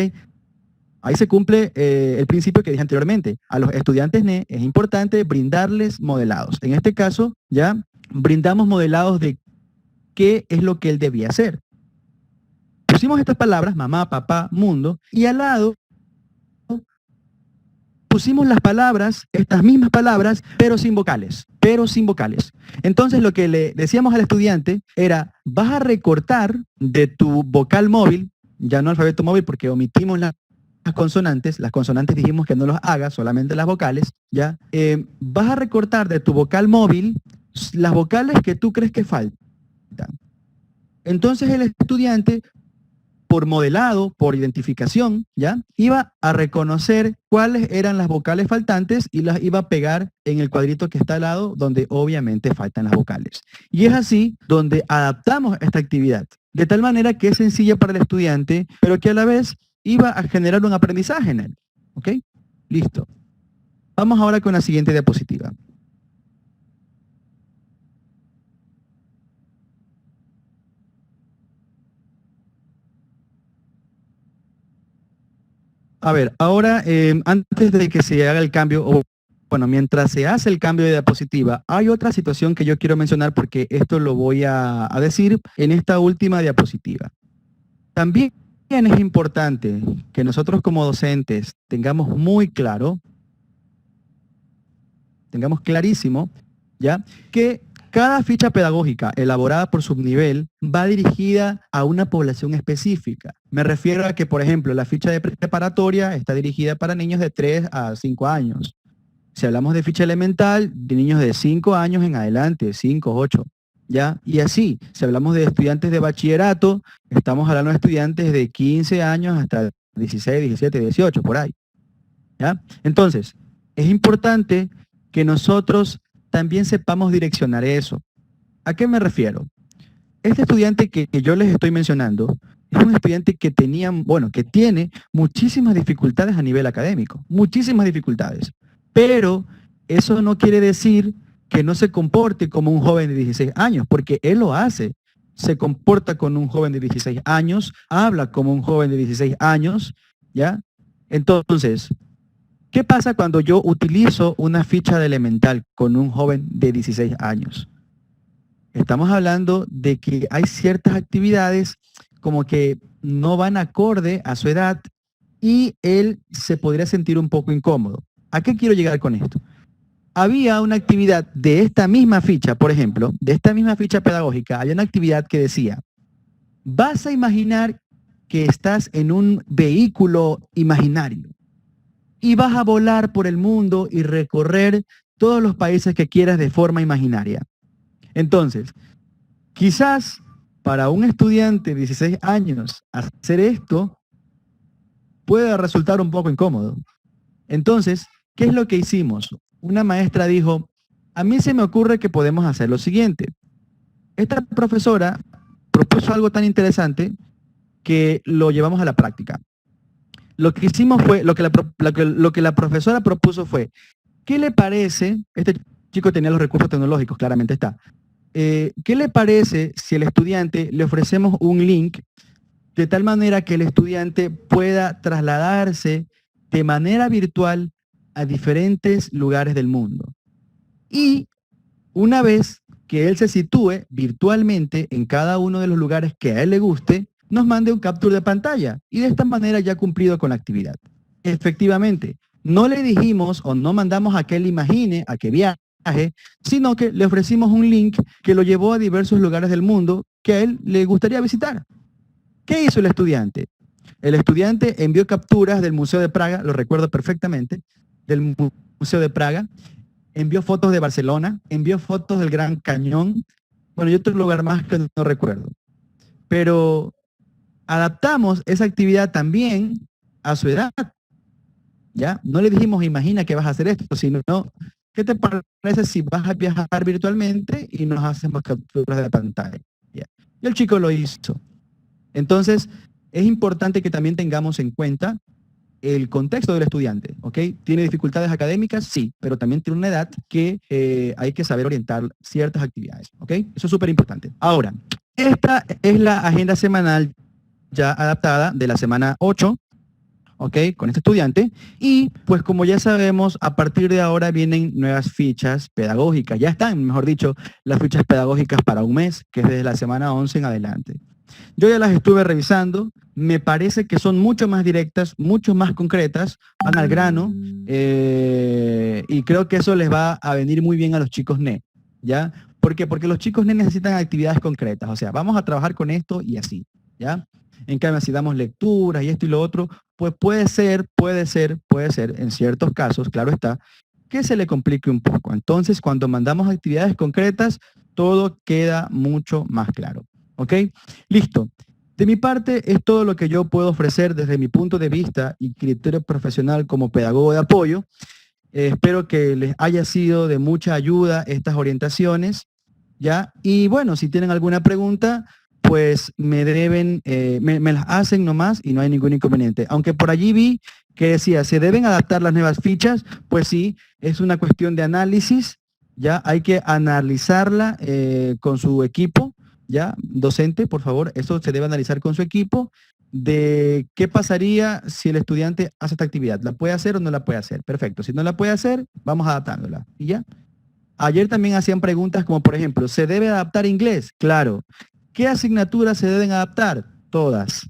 Ahí se cumple el principio que dije anteriormente. A los estudiantes NE es importante brindarles modelados. En este caso, ya brindamos modelados de qué es lo que él debía hacer. Pusimos estas palabras, mamá, papá, mundo, y al lado pusimos las palabras, estas mismas palabras, pero sin vocales. Entonces lo que le decíamos al estudiante era, vas a recortar de tu vocal móvil, ya no alfabeto móvil porque omitimos las consonantes dijimos que no los hagas, solamente las vocales, ¿ya? Vas a recortar de tu vocal móvil las vocales que tú crees que faltan. Entonces el estudiante, por modelado, por identificación, ¿ya? Iba a reconocer cuáles eran las vocales faltantes y las iba a pegar en el cuadrito que está al lado, donde obviamente faltan las vocales. Y es así donde adaptamos esta actividad, de tal manera que es sencilla para el estudiante, pero que a la vez iba a generar un aprendizaje en él. ¿Ok? Listo. Vamos ahora con la siguiente diapositiva. A ver, ahora, antes de que se haga el cambio, o bueno, mientras se hace el cambio de diapositiva, hay otra situación que yo quiero mencionar porque esto lo voy a decir en esta última diapositiva. También es importante que nosotros como docentes tengamos muy claro, tengamos clarísimo, ¿ya? Que cada ficha pedagógica elaborada por subnivel va dirigida a una población específica. Me refiero a que, por ejemplo, la ficha de preparatoria está dirigida para niños de 3 a 5 años. Si hablamos de ficha elemental, de niños de 5 años en adelante, 5, 8, ¿ya? Y así, si hablamos de estudiantes de bachillerato, estamos hablando de estudiantes de 15 años hasta 16, 17, 18, por ahí, ¿ya? Entonces, es importante que nosotros también sepamos direccionar eso. ¿A qué me refiero? Este estudiante que yo les estoy mencionando es un estudiante que que tiene muchísimas dificultades a nivel académico, muchísimas dificultades. Pero eso no quiere decir que no se comporte como un joven de 16 años, porque él lo hace. Se comporta con un joven de 16 años, habla como un joven de 16 años, ¿ya? Entonces, ¿qué pasa cuando yo utilizo una ficha de elemental con un joven de 16 años? Estamos hablando de que hay ciertas actividades como que no van acorde a su edad y él se podría sentir un poco incómodo. ¿A qué quiero llegar con esto? Había una actividad de esta misma ficha, por ejemplo, de esta misma ficha pedagógica, había una actividad que decía, vas a imaginar que estás en un vehículo imaginario y vas a volar por el mundo y recorrer todos los países que quieras de forma imaginaria. Entonces, quizás para un estudiante de 16 años hacer esto puede resultar un poco incómodo. Entonces, ¿qué es lo que hicimos? Una maestra dijo, a mí se me ocurre que podemos hacer lo siguiente. Esta profesora propuso algo tan interesante que lo llevamos a la práctica. Lo que hicimos fue, lo que la profesora propuso fue, ¿qué le parece? Este chico tenía los recursos tecnológicos, claramente está. ¿Qué le parece si al estudiante le ofrecemos un link de tal manera que el estudiante pueda trasladarse de manera virtual a diferentes lugares del mundo? Y una vez que él se sitúe virtualmente en cada uno de los lugares que a él le guste, nos mande un capture de pantalla y de esta manera ya ha cumplido con la actividad. Efectivamente, no le dijimos o no mandamos a que él imagine, a que viaje, sino que le ofrecimos un link que lo llevó a diversos lugares del mundo que a él le gustaría visitar. ¿Qué hizo el estudiante? El estudiante envió capturas del Museo de Praga, lo recuerdo perfectamente, del Museo de Praga, envió fotos de Barcelona, envió fotos del Gran Cañón, bueno, y otro lugar más que no recuerdo. Pero adaptamos esa actividad también a su edad. ¿Ya? No le dijimos, imagina que vas a hacer esto, sino, ¿qué te parece si vas a viajar virtualmente y nos hacemos capturas de pantalla? ¿Ya? Y el chico lo hizo. Entonces, es importante que también tengamos en cuenta el contexto del estudiante, ¿ok? ¿Tiene dificultades académicas? Sí, pero también tiene una edad que hay que saber orientar ciertas actividades, ¿ok? Eso es súper importante. Ahora, esta es la agenda semanal ya adaptada de la semana 8, ¿ok? Con este estudiante. Y pues como ya sabemos, a partir de ahora vienen nuevas fichas pedagógicas. Ya están, mejor dicho, las fichas pedagógicas para un mes, que es desde la semana 11 en adelante. Yo ya las estuve revisando, me parece que son mucho más directas, mucho más concretas, van al grano, y creo que eso les va a venir muy bien a los chicos NE, ¿ya? ¿Por qué? Porque los chicos NE necesitan actividades concretas, o sea, vamos a trabajar con esto y así, ¿ya? En cambio, si damos lecturas y esto y lo otro, pues puede ser, en ciertos casos, claro está, que se le complique un poco. Entonces, cuando mandamos actividades concretas, todo queda mucho más claro. ¿Ok? Listo. De mi parte, es todo lo que yo puedo ofrecer desde mi punto de vista y criterio profesional como pedagogo de apoyo. Espero que les haya sido de mucha ayuda estas orientaciones, ¿ya? Y bueno, si tienen alguna pregunta, pues me las hacen nomás y no hay ningún inconveniente. Aunque por allí vi que decía, ¿se deben adaptar las nuevas fichas? Pues sí, es una cuestión de análisis, ¿ya? Hay que analizarla con su equipo, ¿ya? Docente, por favor, eso se debe analizar con su equipo de qué pasaría si el estudiante hace esta actividad. ¿La puede hacer o no la puede hacer? Perfecto. Si no la puede hacer, vamos adaptándola. ¿Y ya? Ayer también hacían preguntas como, por ejemplo, ¿se debe adaptar inglés? Claro. ¿Qué asignaturas se deben adaptar? Todas.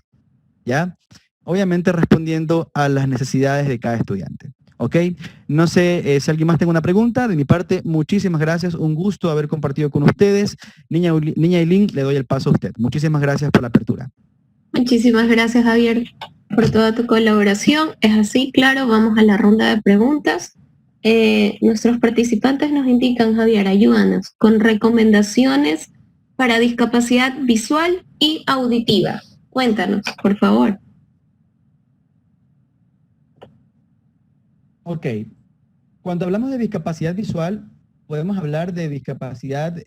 ¿Ya? Obviamente respondiendo a las necesidades de cada estudiante. ¿Ok? No sé si alguien más tiene una pregunta. De mi parte, muchísimas gracias. Un gusto haber compartido con ustedes. Niña Eileen, le doy el paso a usted. Muchísimas gracias por la apertura. Muchísimas gracias, Javier, por toda tu colaboración. Es así, claro, vamos a la ronda de preguntas. Nuestros participantes nos indican, Javier, ayúdanos con recomendaciones para discapacidad visual y auditiva. Cuéntanos, por favor. Ok. Cuando hablamos de discapacidad visual, podemos hablar de discapacidad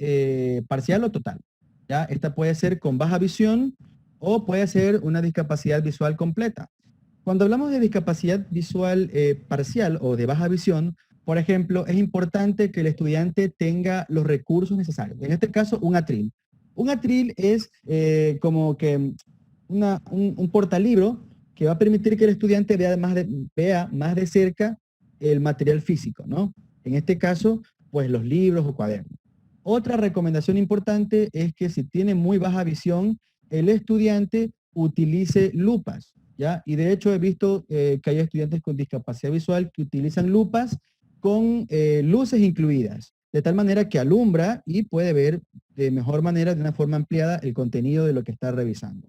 parcial o total. ¿Ya? Esta puede ser con baja visión o puede ser una discapacidad visual completa. Cuando hablamos de discapacidad visual parcial o de baja visión, por ejemplo, es importante que el estudiante tenga los recursos necesarios. En este caso, un atril. Un atril es como que un portalibro que va a permitir que el estudiante vea más de cerca el material físico, ¿no? En este caso, pues los libros o cuadernos. Otra recomendación importante es que si tiene muy baja visión, el estudiante utilice lupas, ¿ya? Y de hecho he visto que hay estudiantes con discapacidad visual que utilizan lupas con luces incluidas, de tal manera que alumbra y puede ver de mejor manera, de una forma ampliada, el contenido de lo que está revisando.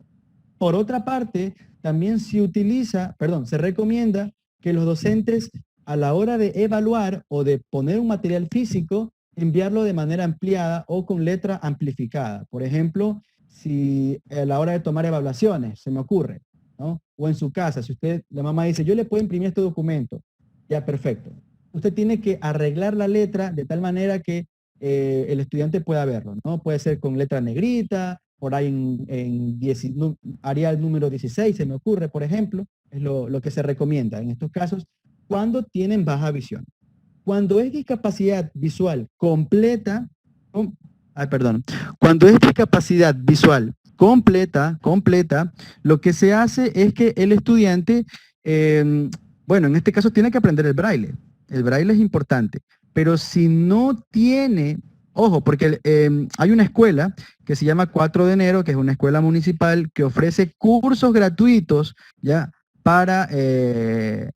Por otra parte, también se recomienda que los docentes a la hora de evaluar o de poner un material físico, enviarlo de manera ampliada o con letra amplificada. Por ejemplo, si a la hora de tomar evaluaciones, se me ocurre, ¿no? O en su casa, si usted, la mamá dice, yo le puedo imprimir este documento, ya perfecto. Usted tiene que arreglar la letra de tal manera que el estudiante pueda verlo, ¿no? Puede ser con letra negrita, por ahí Arial número 16, se me ocurre, por ejemplo, es lo que se recomienda en estos casos cuando tienen baja visión. Cuando es discapacidad visual completa, cuando es discapacidad visual completa, lo que se hace es que el estudiante, bueno, en este caso tiene que aprender el braille. El braille es importante, pero si no tiene, ojo, porque hay una escuela que se llama 4 de enero, que es una escuela municipal que ofrece cursos gratuitos, ¿ya? Para el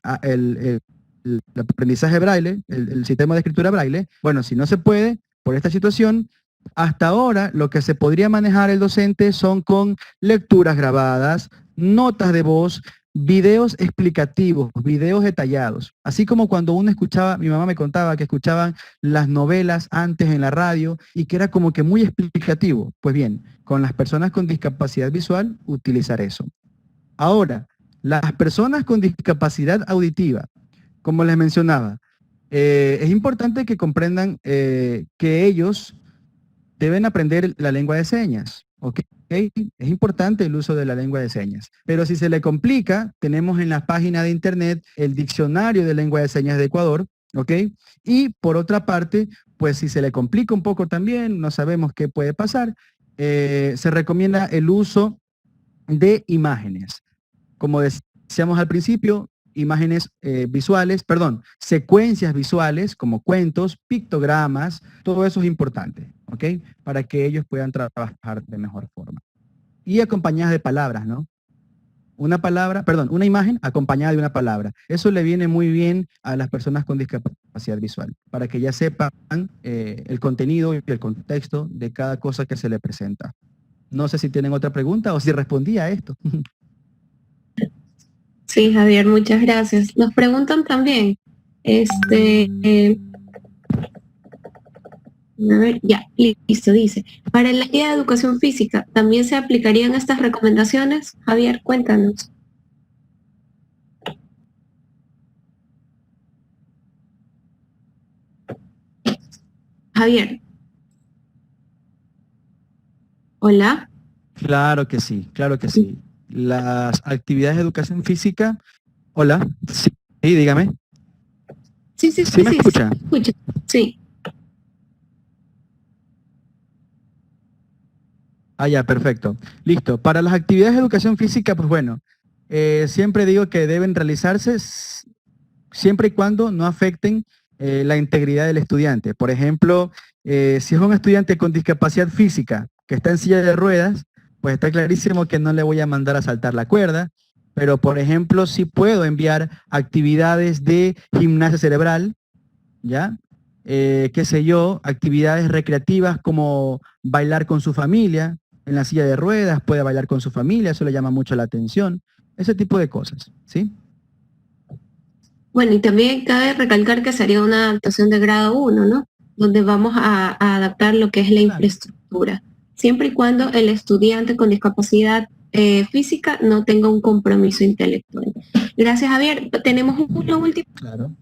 aprendizaje braille, el sistema de escritura braille. Bueno, si no se puede, por esta situación, hasta ahora lo que se podría manejar el docente son con lecturas grabadas, notas de voz, videos explicativos, videos detallados. Así como cuando uno escuchaba, mi mamá me contaba que escuchaban las novelas antes en la radio y que era como que muy explicativo. Pues bien, con las personas con discapacidad visual, utilizar eso. Ahora, las personas con discapacidad auditiva, como les mencionaba, es importante que comprendan que ellos deben aprender la lengua de señas, ¿ok? Es importante el uso de la lengua de señas. Pero si se le complica, tenemos en la página de internet el diccionario de lengua de señas de Ecuador, ¿ok? Y por otra parte, pues si se le complica un poco también, no sabemos qué puede pasar, se recomienda el uso de imágenes. Como decíamos al principio, imágenes visuales, perdón, secuencias visuales como cuentos, pictogramas, todo eso es importante, ¿ok? Para que ellos puedan trabajar de mejor forma. Y acompañadas de palabras, ¿no? Una imagen acompañada de una palabra. Eso le viene muy bien a las personas con discapacidad visual, para que ya sepan el contenido y el contexto de cada cosa que se le presenta. No sé si tienen otra pregunta o si respondí a esto. Sí, Javier, muchas gracias. Nos preguntan también, a ver, ya, listo, dice, para el área de educación física, ¿también se aplicarían estas recomendaciones? Javier, cuéntanos. Javier. Hola. Claro que sí, claro que sí. Las actividades de educación física. Hola, sí, dígame. Sí, ¿Sí me escucha? Sí. Ah, ya, perfecto. Listo. Para las actividades de educación física, pues bueno, siempre digo que deben realizarse siempre y cuando no afecten la integridad del estudiante. Por ejemplo, si es un estudiante con discapacidad física que está en silla de ruedas, pues está clarísimo que no le voy a mandar a saltar la cuerda, pero por ejemplo, sí puedo enviar actividades de gimnasia cerebral, ¿ya? Qué sé yo, actividades recreativas como bailar con su familia, en la silla de ruedas, puede bailar con su familia, eso le llama mucho la atención, ese tipo de cosas, ¿sí? Bueno, y también cabe recalcar que sería una adaptación de grado 1, ¿no? Donde vamos a adaptar lo que es la infraestructura, siempre y cuando el estudiante con discapacidad física no tenga un compromiso intelectual. Gracias, Javier. Tenemos una última. Claro.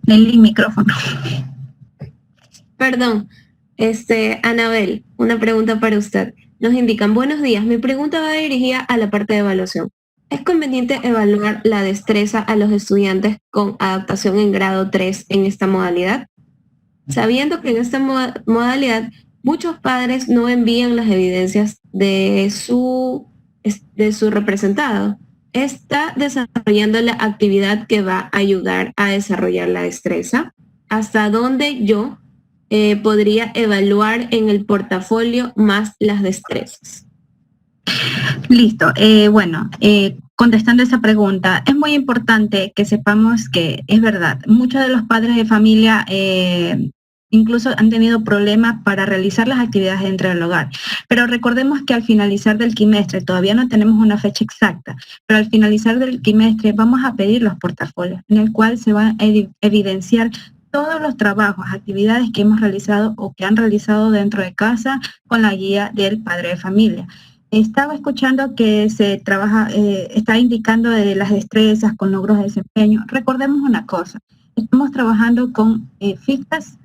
El micrófono. Perdón, Anabel, una pregunta para usted. Nos indican, buenos días, mi pregunta va dirigida a la parte de evaluación. ¿Es conveniente evaluar la destreza a los estudiantes con adaptación en grado 3 en esta modalidad? Sabiendo que en esta modalidad muchos padres no envían las evidencias de su representado. Está desarrollando la actividad que va a ayudar a desarrollar la destreza. ¿Hasta dónde yo podría evaluar en el portafolio más las destrezas? Listo. Contestando esa pregunta, es muy importante que sepamos que es verdad, muchos de los padres de familia incluso han tenido problemas para realizar las actividades dentro del hogar. Pero recordemos que al finalizar del quimestre, todavía no tenemos una fecha exacta, pero al finalizar del quimestre vamos a pedir los portafolios, en el cual se van a evidenciar todos los trabajos, actividades que hemos realizado o que han realizado dentro de casa con la guía del padre de familia. Estaba escuchando que se trabaja, está indicando de las destrezas con logros de desempeño. Recordemos una cosa, estamos trabajando con fichas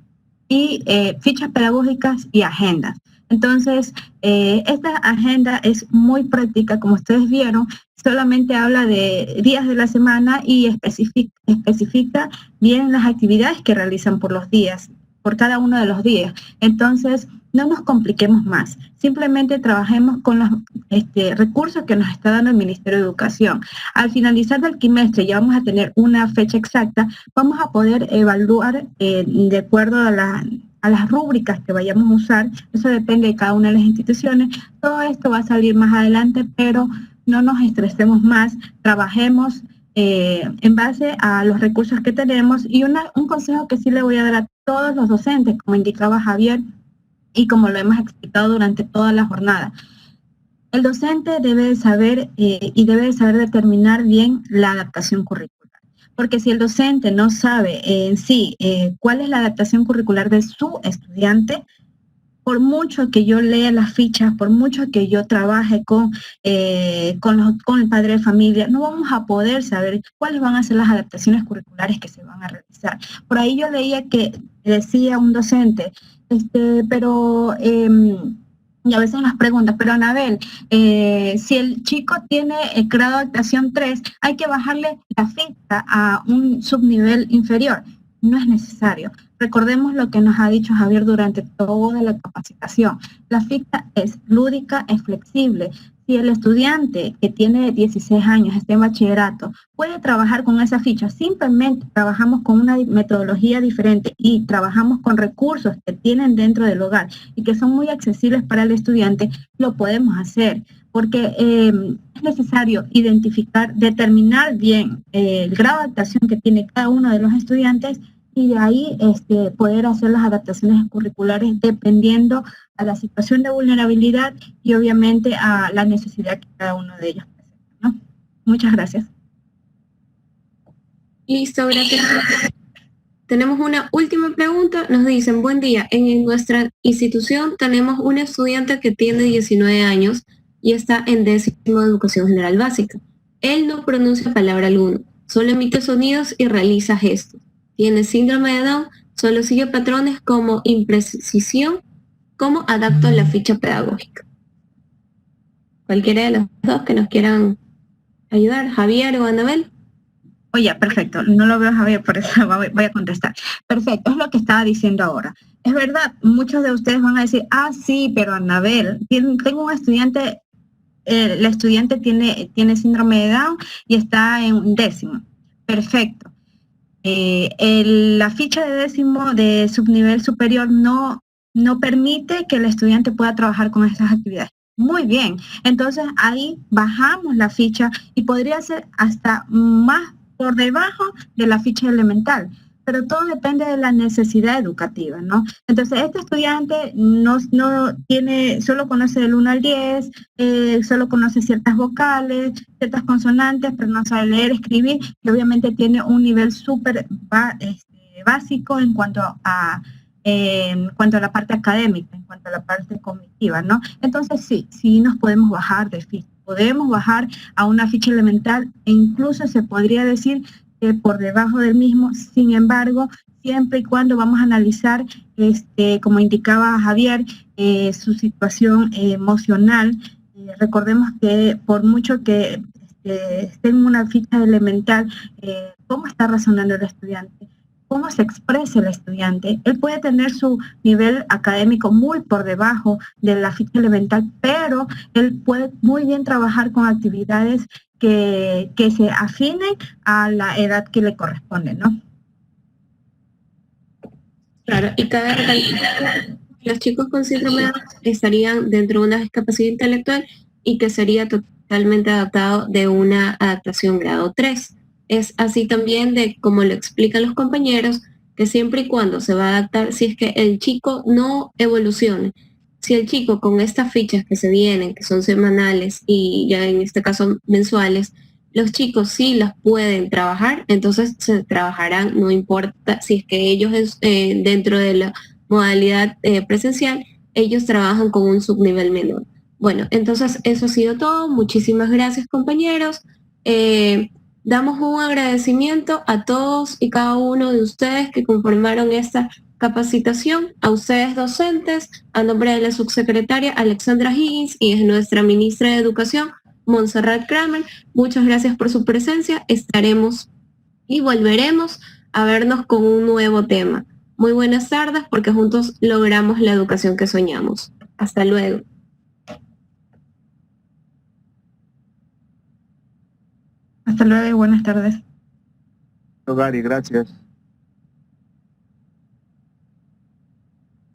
pedagógicas y agendas. Entonces, esta agenda es muy práctica, como ustedes vieron, solamente habla de días de la semana y especifica bien las actividades que realizan por los días, por cada uno de los días. Entonces, no nos compliquemos más, simplemente trabajemos con los recursos que nos está dando el Ministerio de Educación. Al finalizar del trimestre, ya vamos a tener una fecha exacta, vamos a poder evaluar de acuerdo a las rúbricas que vayamos a usar, eso depende de cada una de las instituciones. Todo esto va a salir más adelante, pero no nos estresemos más, trabajemos en base a los recursos que tenemos. Y un consejo que sí le voy a dar a todos los docentes, como indicaba Javier, y como lo hemos explicado durante toda la jornada. El docente debe de saber determinar bien la adaptación curricular. Porque si el docente no sabe en sí cuál es la adaptación curricular de su estudiante, por mucho que yo lea las fichas, por mucho que yo trabaje con el padre de familia, no vamos a poder saber cuáles van a ser las adaptaciones curriculares que se van a realizar. Por ahí yo leía que decía un docente, y a veces nos preguntan, pero Anabel, si el chico tiene grado de adaptación 3, hay que bajarle la ficha a un subnivel inferior. No es necesario. Recordemos lo que nos ha dicho Javier durante toda la capacitación. La ficha es lúdica, es flexible. Si el estudiante que tiene 16 años, está en bachillerato, puede trabajar con esa ficha, simplemente trabajamos con una metodología diferente y trabajamos con recursos que tienen dentro del hogar y que son muy accesibles para el estudiante, lo podemos hacer. Porque es necesario determinar bien el grado de adaptación que tiene cada uno de los estudiantes y de ahí poder hacer las adaptaciones curriculares dependiendo a la situación de vulnerabilidad y obviamente a la necesidad que cada uno de ellos presenta, ¿no? Muchas gracias. Listo, gracias. Tenemos una última pregunta. Nos dicen, buen día, en nuestra institución tenemos un estudiante que tiene 19 años y está en 10º de Educación General Básica. Él no pronuncia palabra alguna, solo emite sonidos y realiza gestos. Tiene síndrome de Down, solo sigue patrones como imprecisión. ¿Cómo adapto la ficha pedagógica? Cualquiera de los dos que nos quieran ayudar, Javier o Anabel. Oye, perfecto, no lo veo Javier, por eso voy a contestar. Perfecto, es lo que estaba diciendo ahora. Es verdad, muchos de ustedes van a decir, sí, pero Anabel, tengo un estudiante, el estudiante tiene síndrome de Down y está en 10º. Perfecto. La ficha de 10º de subnivel superior no permite que el estudiante pueda trabajar con esas actividades. Muy bien, entonces ahí bajamos la ficha y podría ser hasta más por debajo de la ficha elemental, pero todo depende de la necesidad educativa, ¿no? Entonces este estudiante solo conoce del 1 al 10, solo conoce ciertas vocales, ciertas consonantes, pero no sabe leer, escribir, y obviamente tiene un nivel súper básico en cuanto a la parte académica, en cuanto a la parte cognitiva, ¿no? Entonces sí nos podemos bajar de ficha, podemos bajar a una ficha elemental e incluso se podría decir que por debajo del mismo. Sin embargo, siempre y cuando vamos a analizar, como indicaba Javier, su situación emocional. Recordemos que por mucho que esté en una ficha elemental, cómo está razonando el estudiante, cómo se expresa el estudiante. Él puede tener su nivel académico muy por debajo de la ficha elemental, pero él puede muy bien trabajar con actividades que se afinen a la edad que le corresponde, ¿no? Claro, y cada los chicos con síndrome de Down estarían dentro de una discapacidad intelectual y que sería totalmente adaptado de una adaptación grado 3. Es así también de como lo explican los compañeros, que siempre y cuando se va a adaptar, si es que el chico no evolucione, si el chico con estas fichas que se vienen, que son semanales y ya en este caso mensuales, los chicos sí las pueden trabajar, entonces se trabajarán, no importa si es que ellos dentro de la modalidad presencial, ellos trabajan con un subnivel menor. Bueno, entonces eso ha sido todo. Muchísimas gracias, compañeros. Damos un agradecimiento a todos y cada uno de ustedes que conformaron esta capacitación, a ustedes docentes, a nombre de la subsecretaria Alexandra Higgins y de nuestra ministra de Educación, Montserrat Kramer. Muchas gracias por su presencia. Estaremos y volveremos a vernos con un nuevo tema. Muy buenas tardes, porque juntos logramos la educación que soñamos. Hasta luego. Hasta luego y buenas tardes. Gary, gracias.